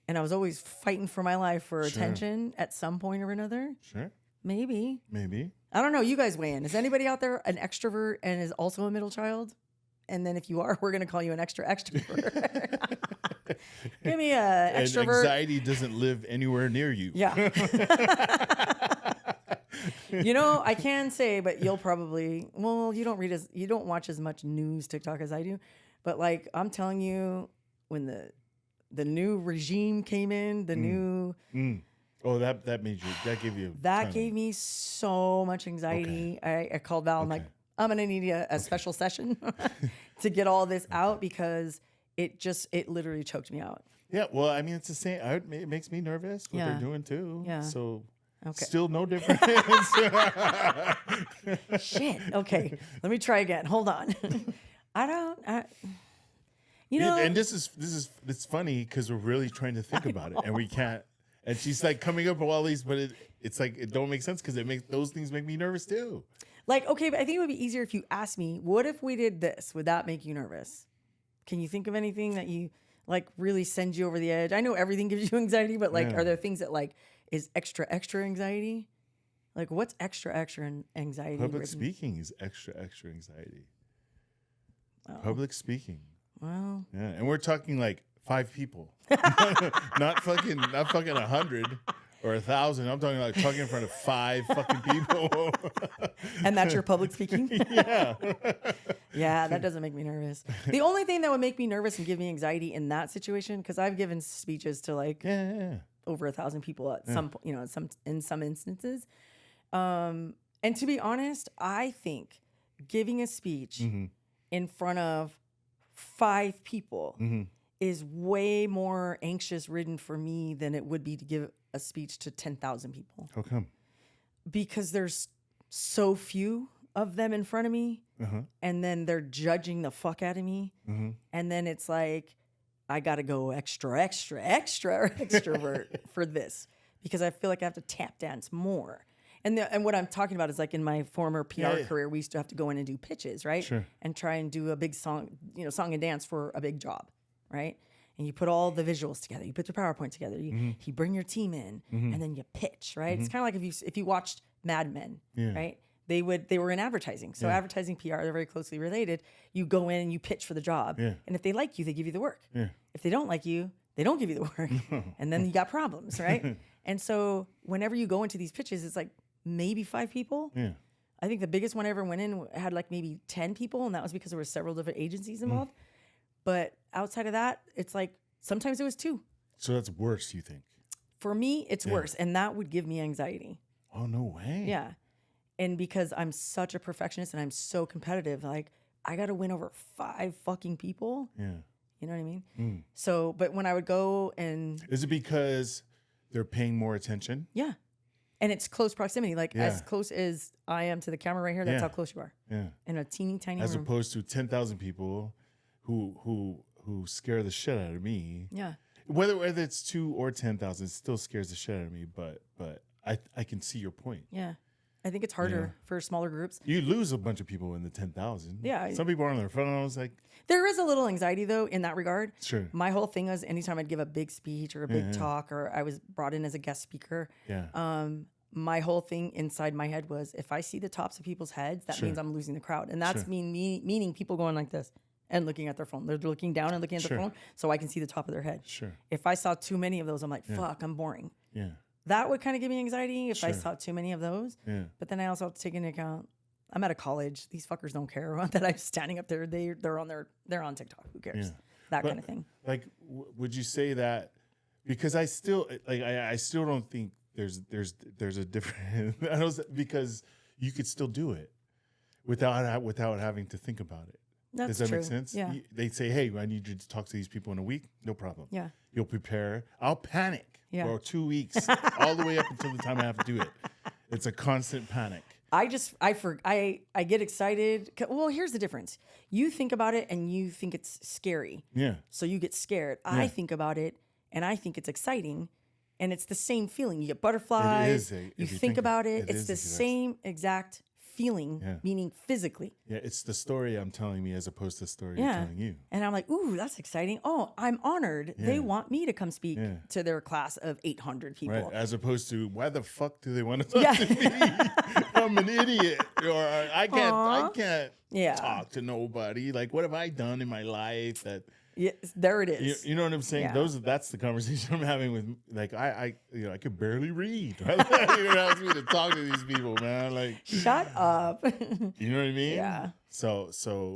And I was always fighting for my life for attention at some point or another. sure. Maybe. Maybe. I don't know. You guys weigh in. Is anybody out there an extrovert and is also a middle child? And then if you are, we're going to call you an extrovert. Give me a And extrovert. anxiety doesn't live anywhere near you. Yeah. I can say, but you'll probably, you don't watch as much news TikTok as I do. But like, I'm telling you, when the new regime came in, the new... Oh, that gave you... That gave me so much anxiety. Okay. I called Val. I'm like, I'm going to need a special session to get all this out, because it literally choked me out. Yeah, well, I mean, it's the same. It makes me nervous what they're doing too. Yeah. So Okay. still no difference. Shit. Okay. Let me try again. Hold on. And it's funny because we're really trying to think about it and we can't. And she's like coming up with all these, but it's like it don't make sense because those things make me nervous too. Like, okay, but I think it would be easier if you asked me, what if we did this? Would that make you nervous? Can you think of anything that you like really sends you over the edge? I know everything gives you anxiety, but like, are there things that like is extra anxiety? Like, what's extra anxiety? Public speaking is extra anxiety. Oh. Public speaking. Well, Yeah, and we're talking like 5 people, not fucking 100 or 1,000. I'm talking like talking in front of 5 fucking people. and that's your public speaking? Yeah. Yeah, that doesn't make me nervous. The only thing that would make me nervous and give me anxiety in that situation, because I've given speeches to like over 1,000 people at some, in some instances. And to be honest, I think giving a speech in front of 5 people is way more anxious ridden for me than it would be to give a speech to 10,000 people. How come? Because there's so few of them in front of me, and then they're judging the fuck out of me, and then it's like I gotta go extra extrovert for this, because I feel like I have to tap dance more. And what I'm talking about is like in my former PR career, we used to have to go in and do pitches, right? Sure. And try and do a big song, song and dance for a big job, right? And you put all the visuals together, you put your PowerPoint together, you bring your team in, and then you pitch, right? It's kind of like if you watched Mad Men, right? They were in advertising. So advertising, PR, they're very closely related. You go in and you pitch for the job. Yeah. And if they like you, they give you the work. Yeah. If they don't like you, they don't give you the work. And then you got problems, right? And so whenever you go into these pitches, it's like maybe 5 people. Yeah. I think the biggest one I ever went in had like maybe 10 people, and that was because there were several different agencies involved. But outside of that, it's like sometimes it was 2. So that's worse, you think? For me, it's worse, and that would give me anxiety. Oh, no way. Yeah. And because I'm such a perfectionist and I'm so competitive, like I got to win over 5 fucking people. Yeah. You know what I mean? So, but when I would go and... Is it because they're paying more attention? Yeah. And it's close proximity. Like as close as I am to the camera right here, that's how close you are. Yeah. In a teeny tiny As room. opposed to 10,000 people who scare the shit out of me. Yeah. Whether it's 2 or 10,000, it still scares the shit out of me. But I can see your point. Yeah. I think it's harder for smaller groups. You lose a bunch of people in the 10,000. Yeah. Some people are on their phones. Like, there is a little anxiety though in that regard. Sure. My whole thing was anytime I'd give a big speech or a big talk, or I was brought in as a guest speaker. yeah. My whole thing inside my head was, if I see the tops of people's heads, that means I'm losing the crowd. And that's meaning people going like this and looking at their phone. They're looking down and looking at their phone so I can see the top of their head. Sure. If I saw too many of those, I'm like, fuck, I'm boring. Yeah. That would kind of give me anxiety if I saw too many of those. Yeah. But then I also have to take into account, I'm at a college. These fuckers don't care that I'm standing up there. They're on TikTok. Who cares? Yeah. That kind of thing. Like, would you say that? Because I still don't think there's a different because you could still do it without having to think about it. That's Does that true. make sense? Yeah. They'd say, hey, I need you to talk to these people in a week. No problem. Yeah. You'll prepare. I'll panic Yeah. for 2 weeks, all the way up until the time I have to do it. It's a constant panic. I get excited. Well, here's the difference. You think about it and you think it's scary. Yeah. So you get scared. I think about it and I think it's exciting. And it's the same feeling. You get butterflies. You think about it. It's the same exact feeling, meaning physically. Yeah, it's the story I'm telling me as opposed to the story I'm telling you. And I'm like, ooh, that's exciting. Oh, I'm honored. They want me to come speak to their class of 800 people. Right, as opposed to, why the fuck do they want to talk to me? I'm an idiot. Or I can't talk to nobody. Like, what have I done in my life that... Yes, there it is. You know what I'm saying? Yeah. That's the conversation I'm having with, like, I could barely read. Right? You ask me to talk to these people, man. Like, shut up. You know what I mean? Yeah. So.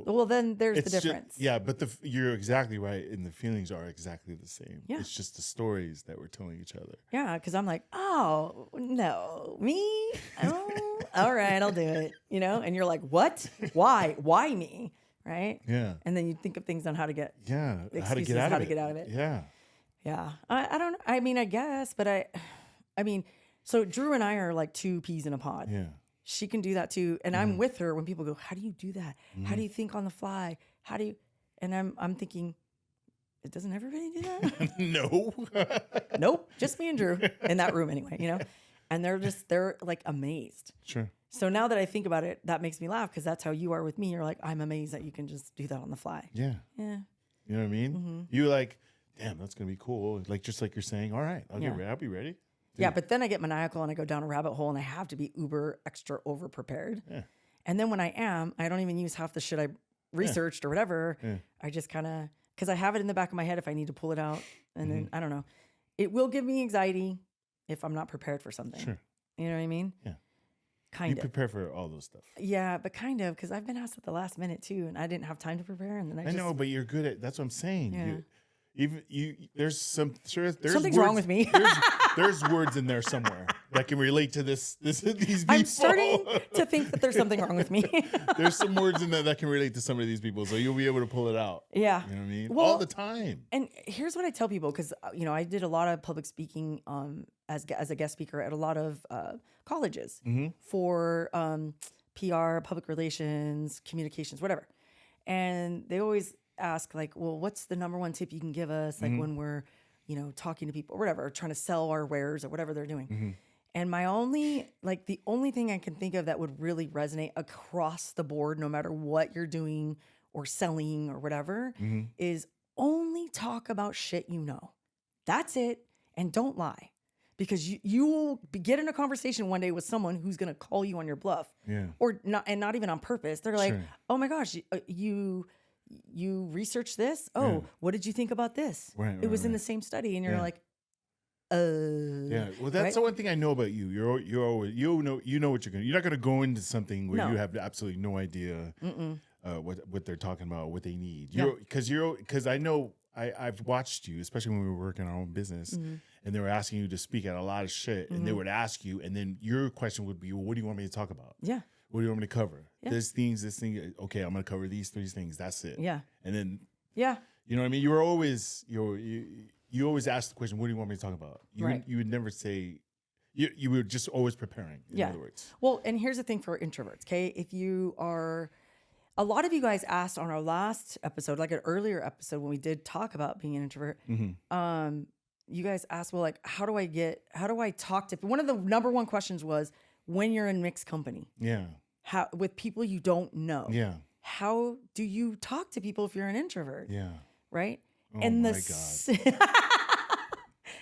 Well, then there's the difference. But you're exactly right, and the feelings are exactly the same. Yeah. It's just the stories that we're telling each other. Yeah, because I'm like, oh no, me? Oh, all right, I'll do it. And you're like, what? Why me? Right? Yeah. And then you think of things on how to get how to get out of it. Yeah. Yeah. I don't know. I mean, I guess, but I mean, so Drew and I are like two peas in a pod. Yeah. She can do that too. And I'm with her when people go, how do you do that? How do you think on the fly? How do you, and I'm thinking, doesn't everybody do that? No. Nope. Just me and Drew in that room anyway, and they're like amazed. Sure. So now that I think about it, that makes me laugh because that's how you are with me. You're like, I'm amazed that you can just do that on the fly. Yeah. Yeah. You know what I mean? You're like, damn, that's going to be cool. Like, just like you're saying, all right, I'll be ready. Dude. Yeah. But then I get maniacal and I go down a rabbit hole and I have to be uber extra over prepared. Yeah. And then when I don't even use half the shit I researched or whatever. Yeah. I just kind of, because I have it in the back of my head if I need to pull it out. And then, I don't know. It will give me anxiety if I'm not prepared for something. Sure. You know what I mean? Yeah. Kind of. You prepare for all those stuff. Yeah, but kind of, because I've been asked at the last minute too, and I didn't have time to prepare, and then I know, but you're good at. That's what I'm saying. Yeah. There's there's something's words, wrong with me. there's words in there somewhere that can relate to these people. I'm starting to think that there's something wrong with me. There's some words in there that can relate to some of these people, so you'll be able to pull it out. Yeah, you know what I mean. Well, all the time. And here's what I tell people, because I did a lot of public speaking as a guest speaker at a lot of colleges for PR, public relations, communications, whatever. And they always ask like, well, what's the number one tip you can give us? Like when we're, talking to people or whatever, or trying to sell our wares or whatever they're doing. And the only thing I can think of that would really resonate across the board, no matter what you're doing or selling or whatever, is only talk about shit you know. That's it. And don't lie. Because you will get in a conversation one day with someone who's going to call you on your bluff. Yeah. Or not, and not even on purpose. They're like, oh my gosh, you researched this? Oh, what did you think about this? It was in the same study. And you're like, yeah. Well, that's the one thing I know about you. You're always, you know what you're not gonna go into something where you have absolutely no idea what they're talking about, what they need. Because I know I've watched you, especially when we were working our own business, and they were asking you to speak at a lot of shit, and they would ask you, and then your question would be, well, what do you want me to talk about? Yeah. What do you want me to cover? Yeah. This thing. Okay, I'm gonna cover these 3 things. That's it. Yeah. And then you know what I mean. You always ask the question, what do you want me to talk about? You would never say. You were just always preparing. In other words. Well, and here's the thing for introverts. Okay, if you are. A lot of you guys asked on our last episode, like an earlier episode when we did talk about being an introvert, you guys asked, well, like, how do I talk to, one of the number one questions was when you're in mixed company. Yeah. How, with people you don't know. Yeah. How do you talk to people if you're an introvert? Yeah. Right? Oh and my God.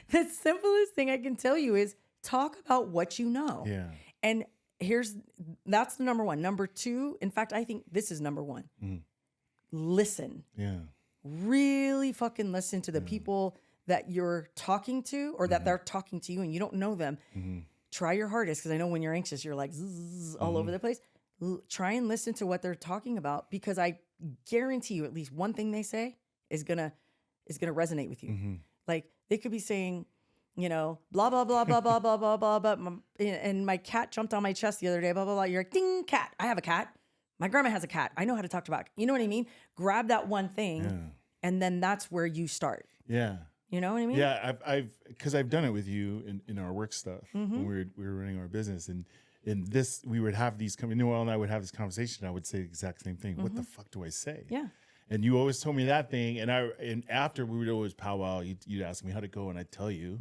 The simplest thing I can tell you is talk about what you know. Yeah. And that's the number one. Number 2, in fact, I think this is number 1. Listen. Yeah. Really fucking listen to the people that you're talking to or that they're talking to you and you don't know them. Try your hardest, because I know when you're anxious, you're like all over the place. Try and listen to what they're talking about, because I guarantee you at least one thing they say is gonna resonate with you. Like they could be saying, blah, blah, blah, blah, blah, blah, blah, blah, blah. And my cat jumped on my chest the other day, blah, blah, blah. You're like, ding, cat. I have a cat. My grandma has a cat. I know how to talk to back. You know what I mean? Grab that one thing, and then that's where you start. Yeah. You know what I mean? Yeah, because I've done it with you in our work stuff when we were running our business, and in this we would have these. Noel and I would have this conversation. I would say the exact same thing. What the fuck do I say? Yeah. And you always told me that thing, and after we would always powwow. You'd ask me how to go, and I'd tell you,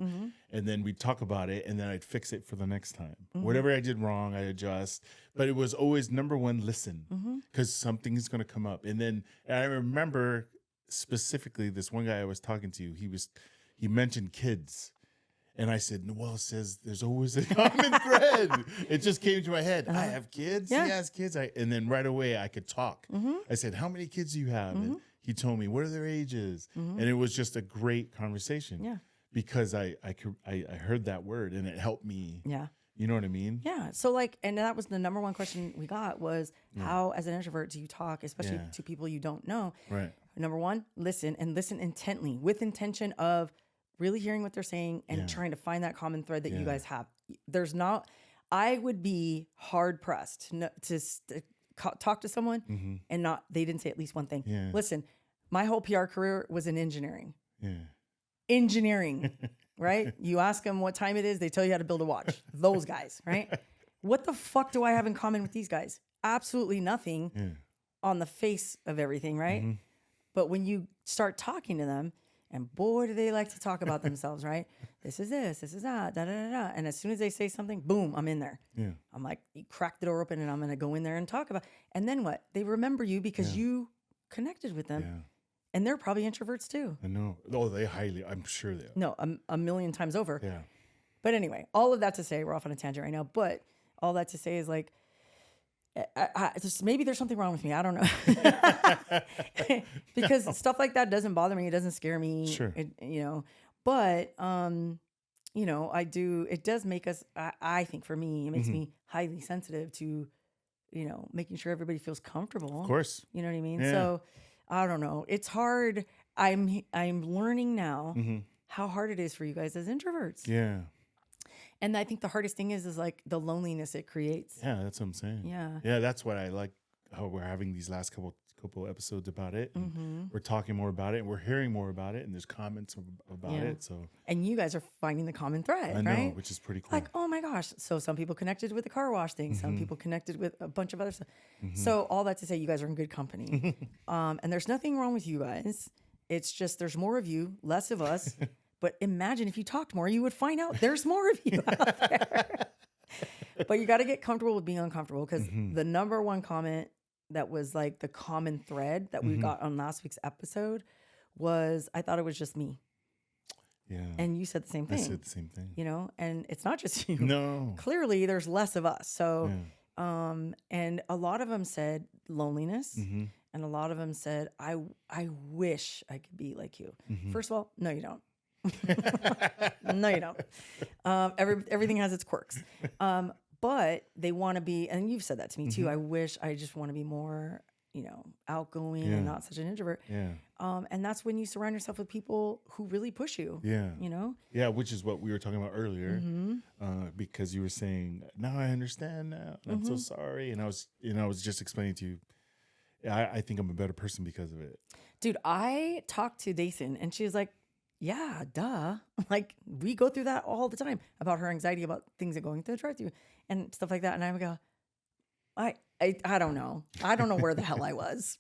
and then we'd talk about it, and then I'd fix it for the next time. Whatever I did wrong, I adjust. But it was always number one: listen, because something's going to come up. And I remember specifically this one guy I was talking to. He mentioned kids. And I said, Noel says there's always a common thread. It just came to my head. I have kids. Yeah. He has kids. And then right away I could talk. I said, how many kids do you have? And he told me, what are their ages? And it was just a great conversation. Yeah. Because I heard that word and it helped me. Yeah. You know what I mean? Yeah. So and that was the number one question we got was how, as an introvert, do you talk, especially to people you don't know? Right. Number one, listen intently, with intention of really hearing what they're saying and trying to find that common thread that you guys have. I would be hard pressed to talk to someone and they didn't say at least one thing. Yeah. Listen, my whole PR career was in engineering. Yeah. Engineering, right? You ask them what time it is, they tell you how to build a watch. Those guys, right? What the fuck do I have in common with these guys? Absolutely nothing on the face of everything, right? But when you start talking to them, and boy, do they like to talk about themselves, right? This is this is that, da, da, da, da. And as soon as they say something, boom, I'm in there. Yeah. I'm like, you crack the door open and I'm going to go in there and talk about. And then what? They remember you because you connected with them. Yeah. And they're probably introverts too. I know. Oh, I'm sure they are. No, a million times over. Yeah. But anyway, all of that to say, we're off on a tangent right now, but all that to say is like, maybe there's something wrong with me. I don't know. Because stuff like that doesn't bother me. It doesn't scare me. Sure. But, it does make us, I think for me, it makes me highly sensitive to, making sure everybody feels comfortable. Of course. You know what I mean? Yeah. So I don't know. It's hard. I'm learning now how hard it is for you guys as introverts. Yeah. And I think the hardest thing is like the loneliness it creates. Yeah, that's what I'm saying. Yeah. Yeah, that's what I like, how we're having these last couple episodes about it. We're talking more about it, and we're hearing more about it, and there's comments about it. So, and you guys are finding the common thread, I know, right? which is pretty cool. Like, oh my gosh. So some people connected with the car wash thing. Some people connected with a bunch of other stuff. So all that to say, you guys are in good company. And there's nothing wrong with you guys. It's just there's more of you, less of us. But imagine if you talked more, you would find out there's more of you out there. But you got to get comfortable with being uncomfortable, because the number one comment that was like the common thread that we got on last week's episode was, I thought it was just me. Yeah. And you said the same thing. I said the same thing. And it's not just you. No. Clearly there's less of us. So, and a lot of them said loneliness. And a lot of them said, I wish I could be like you. First of all, no, you don't. No, you don't. Everything has its quirks. But they want to be, and you've said that to me too. I just want to be more, outgoing and not such an introvert. Yeah. And that's when you surround yourself with people who really push you. Yeah. Yeah, which is what we were talking about earlier. Because you were saying, now I understand now. I'm so sorry. And I was just explaining to you, I think I'm a better person because of it. Dude, I talked to Dason and she was like, yeah, duh. Like, we go through that all the time about her anxiety about things that going through the drive-thru and stuff like that. And I would go, I don't know. I don't know where the hell I was.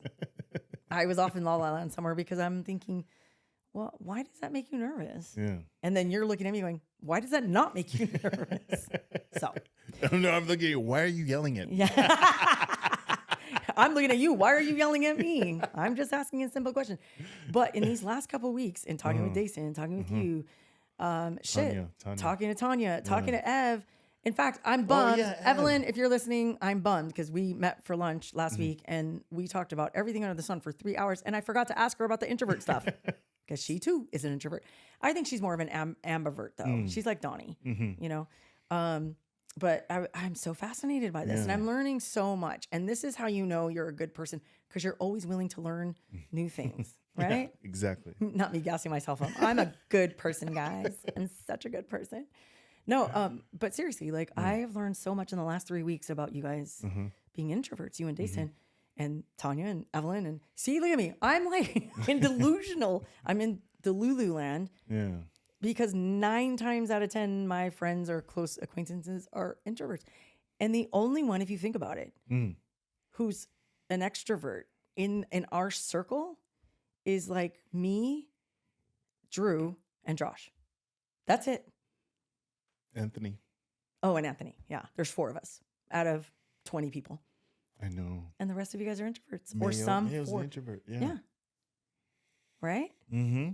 I was off in La La Land somewhere because I'm thinking, well, why does that make you nervous? Yeah. And then you're looking at me going, why does that not make you nervous? So. No, I'm looking at you. Why are you yelling at me? Yeah. I'm looking at you. Why are you yelling at me? I'm just asking a simple question. But in these last couple of weeks, and talking with Dason, talking with you, Tanya. Talking to Tanya, talking to Ev. In fact, I'm bummed. Evelyn, if you're listening, I'm bummed because we met for lunch last week and we talked about everything under the sun for 3 hours. And I forgot to ask her about the introvert stuff because she too is an introvert. I think she's more of an ambivert though. She's like Donnie, but I'm so fascinated by this, and I'm learning so much. And this is how you know you're a good person, because you're always willing to learn new things, right? Yeah, exactly. Not me gassing myself up. I'm a good person, guys. I'm such a good person. No, but seriously, like I have learned so much in the last 3 weeks about you guys being introverts, you and Dason, and Tanya and Evelyn. And see, look at me. I'm like in delusional. I'm in Delulu land. Yeah. Because 9 times out of 10, my friends or close acquaintances are introverts. And the only one, if you think about it, who's an extrovert in our circle is like me, Drew, and Josh. That's it. Anthony. Oh, and Anthony. Yeah. There's 4 of us out of 20 people. I know. And the rest of you guys are introverts. Or some. Mayo's an 4. introvert. Yeah. Yeah. Right? Mm-hmm.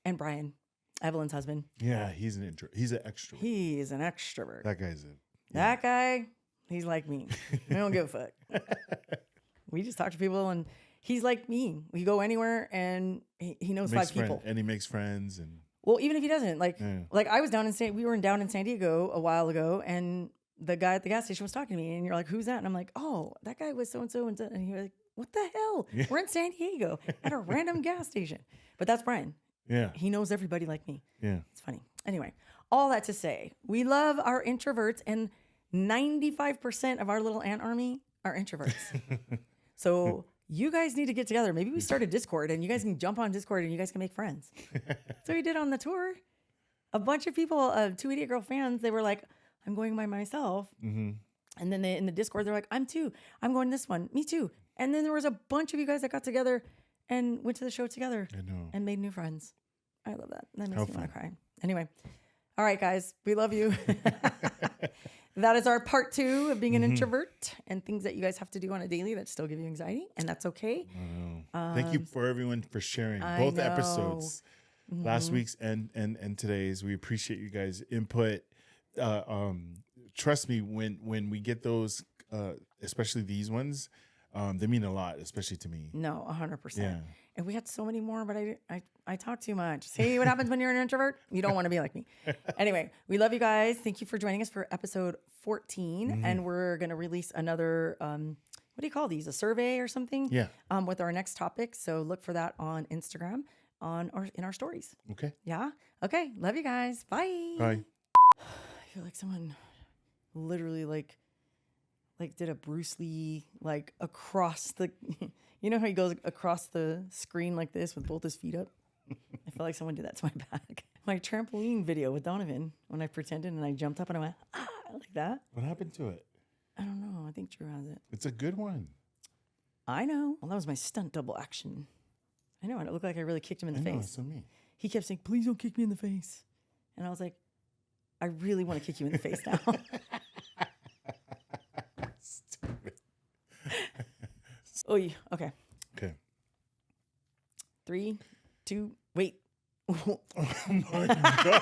And Brian, Evelyn's husband. Yeah, he's an introvert. He's an extrovert. He is an extrovert. That guy's That guy, he's like me. We don't give a fuck. We just talk to people, and he's like me. We go anywhere, and he knows 5 people. And he makes friends. And well, even if he doesn't, like I was down in we were down in San Diego a while ago, and the guy at the gas station was talking to me, and you're like, "Who's that?" And I'm like, "Oh, that guy was so and so and so." And he was like, "What the hell? Yeah. We're in San Diego at a random gas station." But that's Brian. Yeah, he knows everybody like me. Yeah, it's funny. Anyway, all that to say, we love our introverts, and 95% of our little ant army are introverts. So you guys need to get together. Maybe we start a Discord, and you guys can jump on Discord, and you guys can make friends. So we did on the tour. A bunch of people, 2 Idiot Girl fans, they were like, "I'm going by myself." Mm-hmm. And then in the Discord, they're like, "I'm too. I'm going this one. Me too." And then there was a bunch of you guys that got together and went to the show together. I know. And made new friends. I love that. That makes me want to cry. Anyway. All right, guys. We love you. That is our part 2 of being an introvert and things that you guys have to do on a daily that still give you anxiety. And that's okay. Thank you for everyone for sharing both episodes. Last week's and today's. We appreciate you guys' input. Trust me, when we get those, especially these ones, they mean a lot, especially to me. No, 100%. Yeah. And we had so many more, but I talk too much. See what happens when you're an introvert? You don't want to be like me. Anyway, we love you guys. Thank you for joining us for episode 14. And we're going to release another, what do you call these? A survey or something? Yeah. With our next topic. So look for that on Instagram in our stories. Okay. Yeah. Okay. Love you guys. Bye. Bye. I feel like someone literally like did a Bruce Lee like across the, you know how he goes across the screen like this with both his feet up? I feel like someone did that to my back. My trampoline video with Donovan, when I pretended and I jumped up and I went, like that. What happened to it? I don't know. I think Drew has it. It's a good one. I know. Well, that was my stunt double action. I know. And it looked like I really kicked him in the face. Know, so me. He kept saying, "Please don't kick me in the face." And I was like, I really want to kick you in the face now. Stupid. Oh, yeah. Okay. Okay. 3, 2, wait. Oh my God.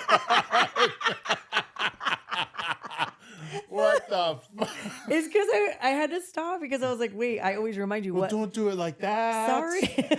What the fuck? It's because I had to stop because I was like, wait, I always remind you what. Don't do it like that. Sorry.